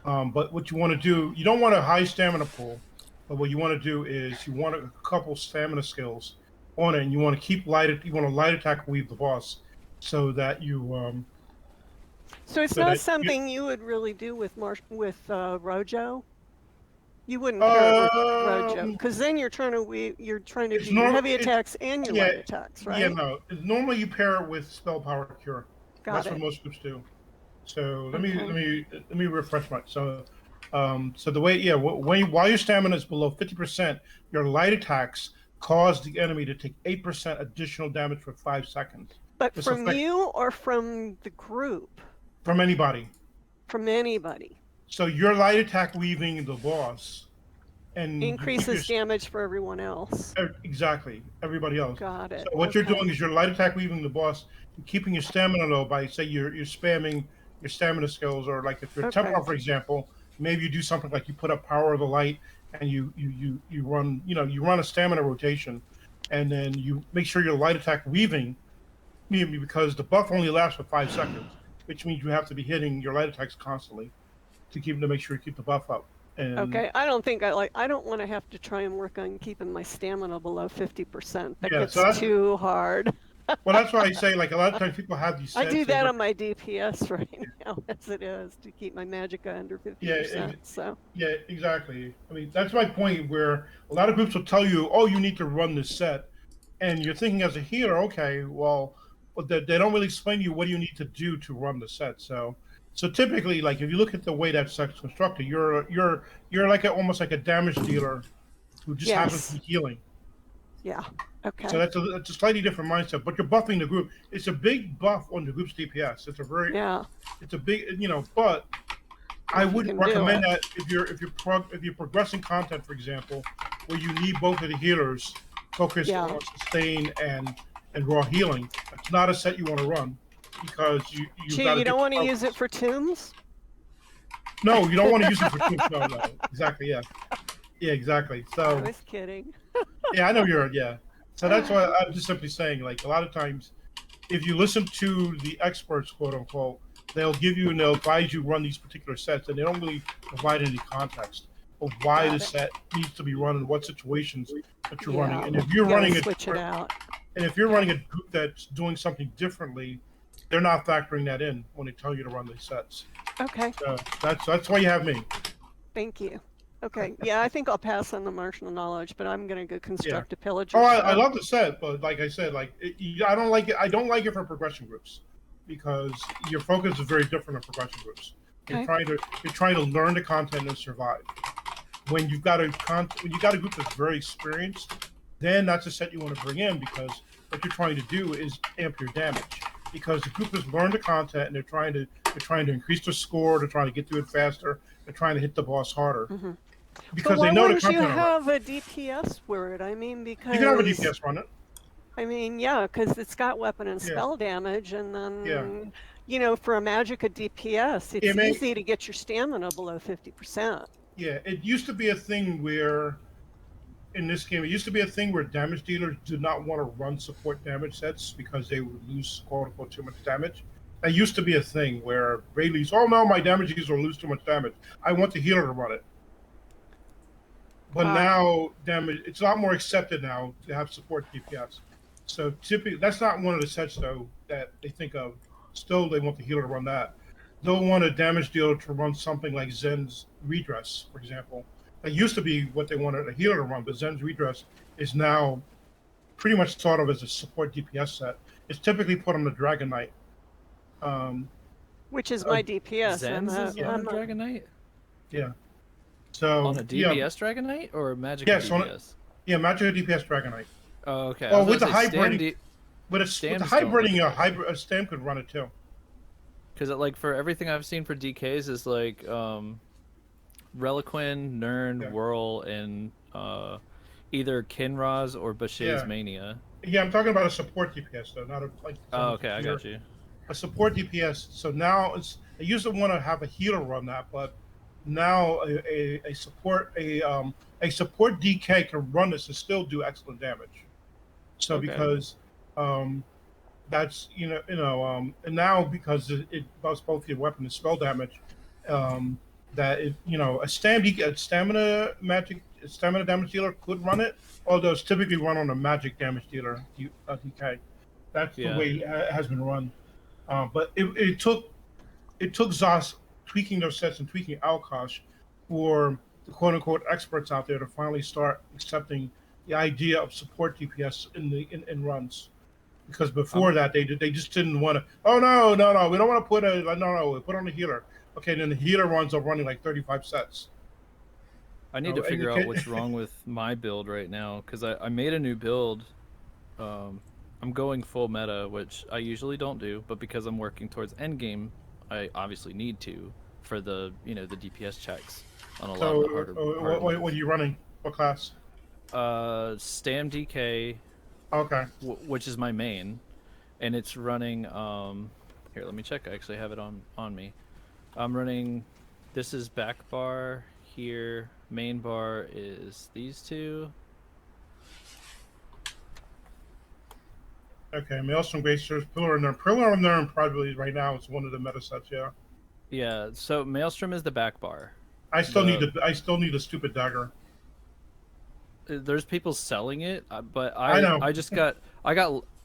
Speaker 1: But what you want to do, you don't want a high stamina pool. But what you want to do is you want a couple stamina skills on it, and you want to keep You want to light attack weave the boss, so that you.
Speaker 2: So it's not something you would really do with Rojo. You wouldn't pair it with Rojo, because then you're trying to do your heavy attacks and your light attacks, right?
Speaker 1: Yeah, no. Normally you pair it with spell power cure. That's what most groups do. So let me refresh my so the way while your stamina is below 50%, your light attacks cause the enemy to take 8% additional damage for 5 seconds.
Speaker 2: But from you or from the group?
Speaker 1: From anybody.
Speaker 2: From anybody.
Speaker 1: So your light attack weaving the boss and
Speaker 2: increases damage for everyone else.
Speaker 1: Exactly, everybody else.
Speaker 2: Got it.
Speaker 1: So what you're doing is your light attack weaving the boss, keeping your stamina low by say you're spamming your stamina skills, or like if you're Templar, for example, maybe you do something like you put up Power of the Light and you run a stamina rotation, and then you make sure your light attack weaving, because the buff only lasts for 5 seconds, which means you have to be hitting your light attacks constantly to make sure you keep the buff up. And
Speaker 2: okay, I don't want to have to try and work on keeping my stamina below 50%. That gets too hard.
Speaker 1: Well, that's why I say, like, a lot of times people have these sets.
Speaker 2: I do that on my DPS right now, as it is, to keep my magicka under 50%.
Speaker 1: Yeah, exactly. I mean, that's my point, where a lot of groups will tell you, oh, you need to run this set. And you're thinking as a healer, okay, well, but they don't really explain to you what do you need to do to run the set. So typically, like, if you look at the way that set's constructed, you're like almost like a damage dealer who just happens to be healing.
Speaker 2: Yeah. Okay.
Speaker 1: So that's a slightly different mindset, but you're buffing the group. It's a big buff on the group's DPS. It's a big, but I wouldn't recommend that if you're progressing content, for example, where you need both of the healers focused on sustain and raw healing. It's not a set you want to run, because you
Speaker 2: don't want to use it for tombs.
Speaker 1: No, you don't want to use it for tombs. No, exactly. Yeah, exactly. So
Speaker 2: I was kidding.
Speaker 1: Yeah, I know you're. Yeah. So that's why I'm just simply saying, like, a lot of times, if you listen to the experts, quote unquote, they'll advise you run these particular sets, and they don't really provide any context of why the set needs to be run and what situations that you're running. And if you're running if you're running a group that's doing something differently, they're not factoring that in when they tell you to run these sets.
Speaker 2: Okay.
Speaker 1: So that's why you have me.
Speaker 2: Thank you. Okay, yeah, I think I'll pass on the martial knowledge, but I'm gonna go construct a pillager.
Speaker 1: Oh, I love the set, but like I said, I don't like it. I don't like it for progression groups, because your focus is very different in progression groups. Okay. You're trying to learn the content and survive. When you've got a group that's very experienced, then that's a set you want to bring in, because what you're trying to do is amp your damage. Because the group has learned the content and they're trying to increase their score, they're trying to get through it faster, they're trying to hit the boss harder.
Speaker 2: Mm-hmm.
Speaker 1: Because
Speaker 2: they
Speaker 1: know
Speaker 2: the
Speaker 1: content.
Speaker 2: You have a DPS word. I mean, because
Speaker 1: you can have a DPS run it.
Speaker 2: I mean, yeah, because it's got weapon and spell damage, and then for a magicka DPS, it's easy to get your stamina below 50%.
Speaker 1: Yeah, it used to be a thing where, in this game, damage dealers did not want to run support damage sets because they would lose, quote unquote, too much damage. That used to be a thing where Rayleigh's, oh no, my damage dealers will lose too much damage. I want the healer to run it. But now, it's a lot more accepted now to have support DPS. So typically, that's not one of the sets, though, that they think of. Still, they want the healer to run that. They'll want a damage dealer to run something like Zen's Redress, for example. That used to be what they wanted a healer to run, but Zen's Redress is now pretty much thought of as a support DPS set. It's typically put on the Dragon Knight.
Speaker 2: Which is my DPS.
Speaker 4: Zen's is on a Dragon Knight?
Speaker 1: Yeah. So
Speaker 4: on a DPS Dragon Knight or a Magic DPS?
Speaker 1: Magic DPS Dragon Knight.
Speaker 4: Oh, okay.
Speaker 1: Well, with the hybriding, with the hybriding, a Stam could run it too.
Speaker 4: Because for everything I've seen for DKs is like Reliquin, Nern, Whirl, and either Kinraz or Bashay's Mania.
Speaker 1: Yeah, I'm talking about a support DPS though, not a like.
Speaker 4: Oh, okay, I got you.
Speaker 1: a support DPS. So now I used to want to have a healer run that, but now a support DK can run this and still do excellent damage. So
Speaker 4: Okay.
Speaker 1: because that's and now because it buffs both your weapon and spell damage, that a stamina damage dealer could run it, although it's typically run on a magic damage dealer DK. That's the way it has been run. But it took ZOS tweaking their sets and tweaking Alkosh for the quote unquote experts out there to finally start accepting the idea of support DPS in runs. Because before that they just didn't want to. Oh no, we don't want to put put on the healer. Okay, then the healer runs are running like 35 sets.
Speaker 4: I need to figure out what's wrong with my build right now, because I made a new build. I'm going full meta, which I usually don't do, but because I'm working towards endgame, I obviously need to for the the DPS checks on a lot of the harder.
Speaker 1: What are you running? What class?
Speaker 4: Stam DK.
Speaker 1: Okay.
Speaker 4: Which is my main, and it's running. Here, let me check. I actually have it on me. I'm running. This is back bar here. Main bar is these two.
Speaker 1: Okay, Maelstrom Glaciers, Pillar and Nerm probably right now is one of the meta sets, yeah.
Speaker 4: Yeah, so Maelstrom is the back bar.
Speaker 1: I still need a stupid dagger.
Speaker 4: There's people selling it, but
Speaker 1: I know.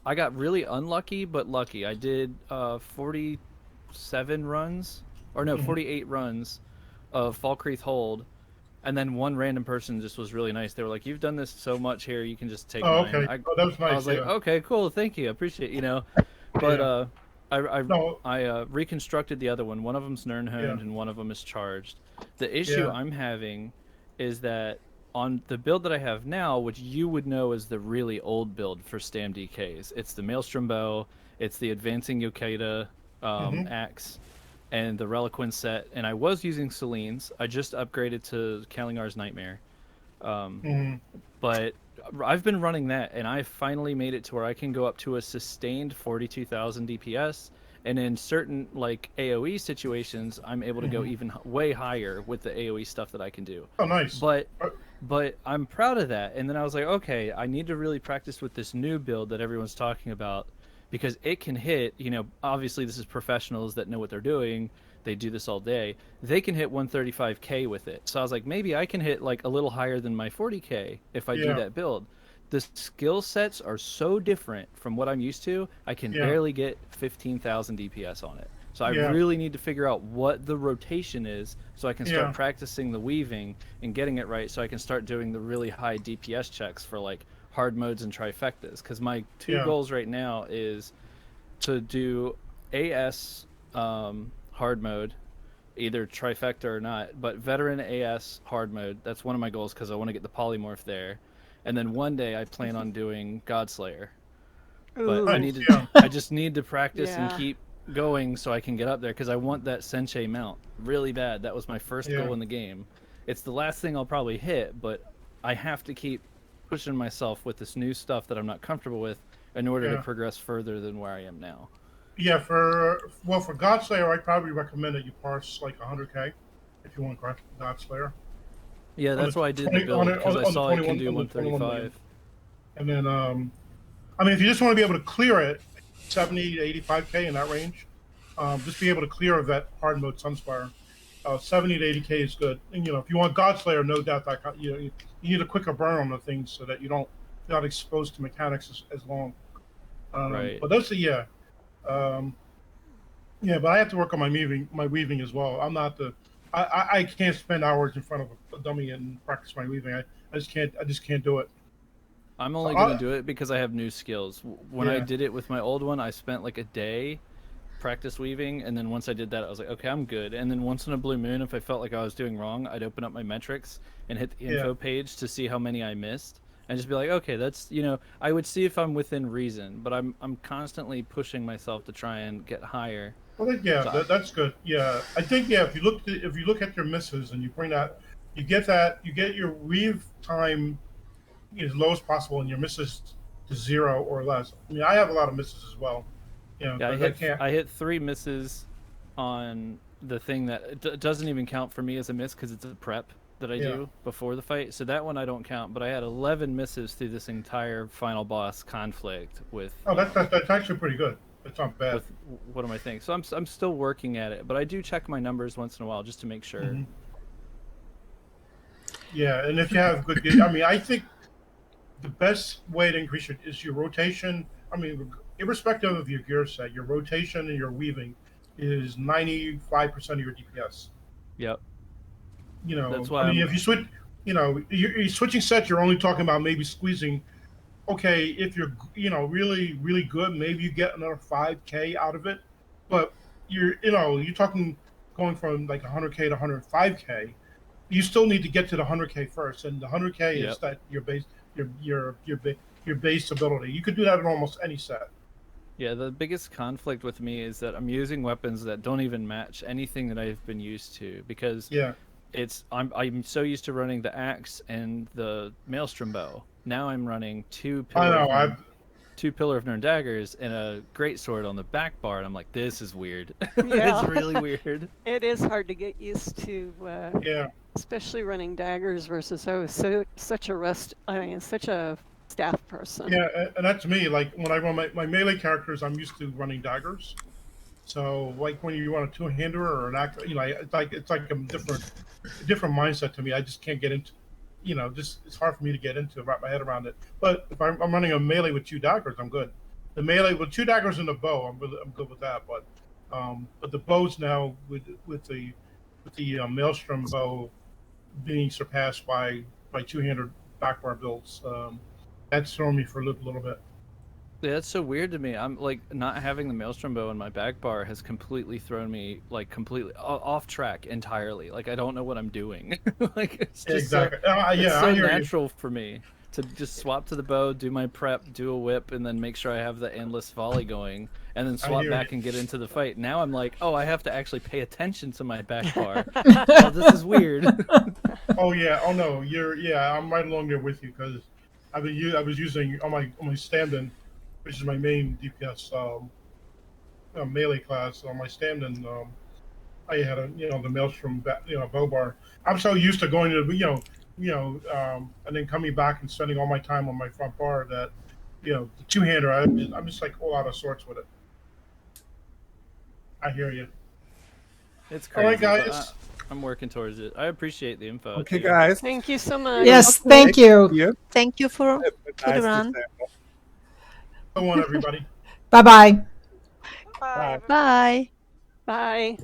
Speaker 4: I got really unlucky but lucky. I did 47 runs, or no, 48 runs of Falkreath Hold. And then one random person just was really nice. They were like, "You've done this so much here, you can just take mine."
Speaker 1: Okay. That was nice.
Speaker 4: I was like, "Okay, cool, thank you, I appreciate But I reconstructed the other one. One of them's Nirnhund and one of them is charged. The issue I'm having is that on the build that I have now, which you would know is the really old build for Stam DKs, it's the Maelstrom Bow, it's the Advancing Yokeda axe, and the Reliquin set, and I was using Celine's. I just upgraded to Kalingar's Nightmare. But I've been running that, and I finally made it to where I can go up to a sustained 42,000 DPS, and in certain like AoE situations, I'm able to go even way higher with the AoE stuff that I can do.
Speaker 1: Oh, nice.
Speaker 4: But I'm proud of that, and then I was like, okay, I need to really practice with this new build that everyone's talking about, because it can hit, obviously this is professionals that know what they're doing. They do this all day. They can hit 135k with it. So I was like, maybe I can hit like a little higher than my 40k if I do that build. The skill sets are so different from what I'm used to. I can barely get 15,000 DPS on it. So I really need to figure out what the rotation is so I can start practicing the weaving and getting it right, so I can start doing the really high DPS checks for like hard modes and trifectas, because my two goals right now is to do AS hard mode, either trifecta or not, but veteran AS hard mode, that's one of my goals because I want to get the polymorph there, and then one day I plan on doing Godslayer. But I just need to practice and keep going so I can get up there, because I want that Senshei mount really bad. That was my first goal in the game. It's the last thing I'll probably hit, but I have to keep pushing myself with this new stuff that I'm not comfortable with in order to progress further than where I am now.
Speaker 1: Yeah, for Godslayer, I'd probably recommend that you parse like 100k if you want Godslayer.
Speaker 4: Yeah, that's why I did the build, because I saw it can do 135.
Speaker 1: And then, if you just want to be able to clear it, 70 to 85k in that range, just be able to clear a vet hard mode Sunspire. 70 to 80k is good. And if you want Godslayer, no doubt that you need a quicker burn on the things so that you're not exposed to mechanics as long.
Speaker 4: Right.
Speaker 1: But those are but I have to work on my weaving as well. I'm not I can't spend hours in front of a dummy and practice my weaving. I just can't do it.
Speaker 4: I'm only going to do it because I have new skills. When I did it with my old one, I spent like a day practice weaving, and then once I did that, I was like, okay, I'm good. And then once in a blue moon, if I felt like I was doing wrong, I'd open up my metrics and hit the info page to see how many I missed, and just be like, okay, that's, I would see if I'm within reason, but I'm constantly pushing myself to try and get higher.
Speaker 1: Well, that's good. Yeah, I think if you look at your misses and you bring that, you get your weave time as low as possible and your misses to 0 or less. I mean, I have a lot of misses as well. You know,
Speaker 4: Yeah,
Speaker 1: 'cause I can't.
Speaker 4: I hit 3 misses on the thing that doesn't even count for me as a miss because it's a prep that I do before the fight. So that one I don't count. But I had 11 misses through this entire final boss conflict with.
Speaker 1: Oh, that's actually pretty good. That's not bad.
Speaker 4: With what am I thinking? So I'm still working at it, but I do check my numbers once in a while just to make sure.
Speaker 1: Mm-hmm. Yeah, and if you have good, I mean, I think the best way to increase it is your rotation. I mean, irrespective of your gear set, your rotation and your weaving is 95% of your DPS.
Speaker 4: Yep.
Speaker 1: You know,
Speaker 4: that's why
Speaker 1: I mean, if you switch, you know, you're switching sets, you're only talking about maybe squeezing. Okay, if you're, you know, really, really good, maybe you get another 5K out of it. But you're talking going from like 100K to 105K. You still need to get to the 100K first, and the 100K is that your base, your base ability. You could do that in almost any set.
Speaker 4: Yeah, the biggest conflict with me is that I'm using weapons that don't even match anything that I've been used to because I'm so used to running the axe and the maelstrom bow. Now I'm running two Pillar of Nirn daggers and a greatsword on the back bar, and I'm like, this is weird.
Speaker 2: Yeah.
Speaker 4: It's really weird.
Speaker 2: It is hard to get used to. Especially running daggers versus such a staff person.
Speaker 1: Yeah, and that's me. Like when I run my melee characters, I'm used to running daggers. So like when you run a two-hander or an act, you know, it's like a different mindset to me. I just can't get into, you know, it's hard for me to get into, wrap my head around it. But if I'm running a melee with 2 daggers, I'm good. The melee with 2 daggers and a bow, I'm good with that. But the bows now with the maelstrom bow being surpassed by two-handed backbar builds, that's thrown me for a little bit.
Speaker 4: Yeah, that's so weird to me. I'm like, not having the maelstrom bow in my back bar has completely thrown me completely off track entirely. Like I don't know what I'm doing. Like it's just it's so natural for me to just swap to the bow, do my prep, do a whip, and then make sure I have the endless volley going, and then swap back and get into the fight. Now I'm like, oh, I have to actually pay attention to my back bar. Oh, this is weird.
Speaker 1: Oh yeah. Oh no. I'm right along there with you because I was using on my stand-in, which is my main DPS melee class. On my stand-in, I had the maelstrom bow bar. I'm so used to going to and then coming back and spending all my time on my front bar that the two-hander I'm just like all out of sorts with it. I hear you.
Speaker 4: It's crazy.
Speaker 1: All right, guys.
Speaker 4: I'm working towards it. I appreciate the info.
Speaker 3: Okay, guys.
Speaker 2: Thank you so much.
Speaker 5: Yes, thank you.
Speaker 10: Thank you for the run.
Speaker 1: Go on, everybody.
Speaker 5: Bye-bye.
Speaker 6: Bye.
Speaker 10: Bye.
Speaker 2: Bye.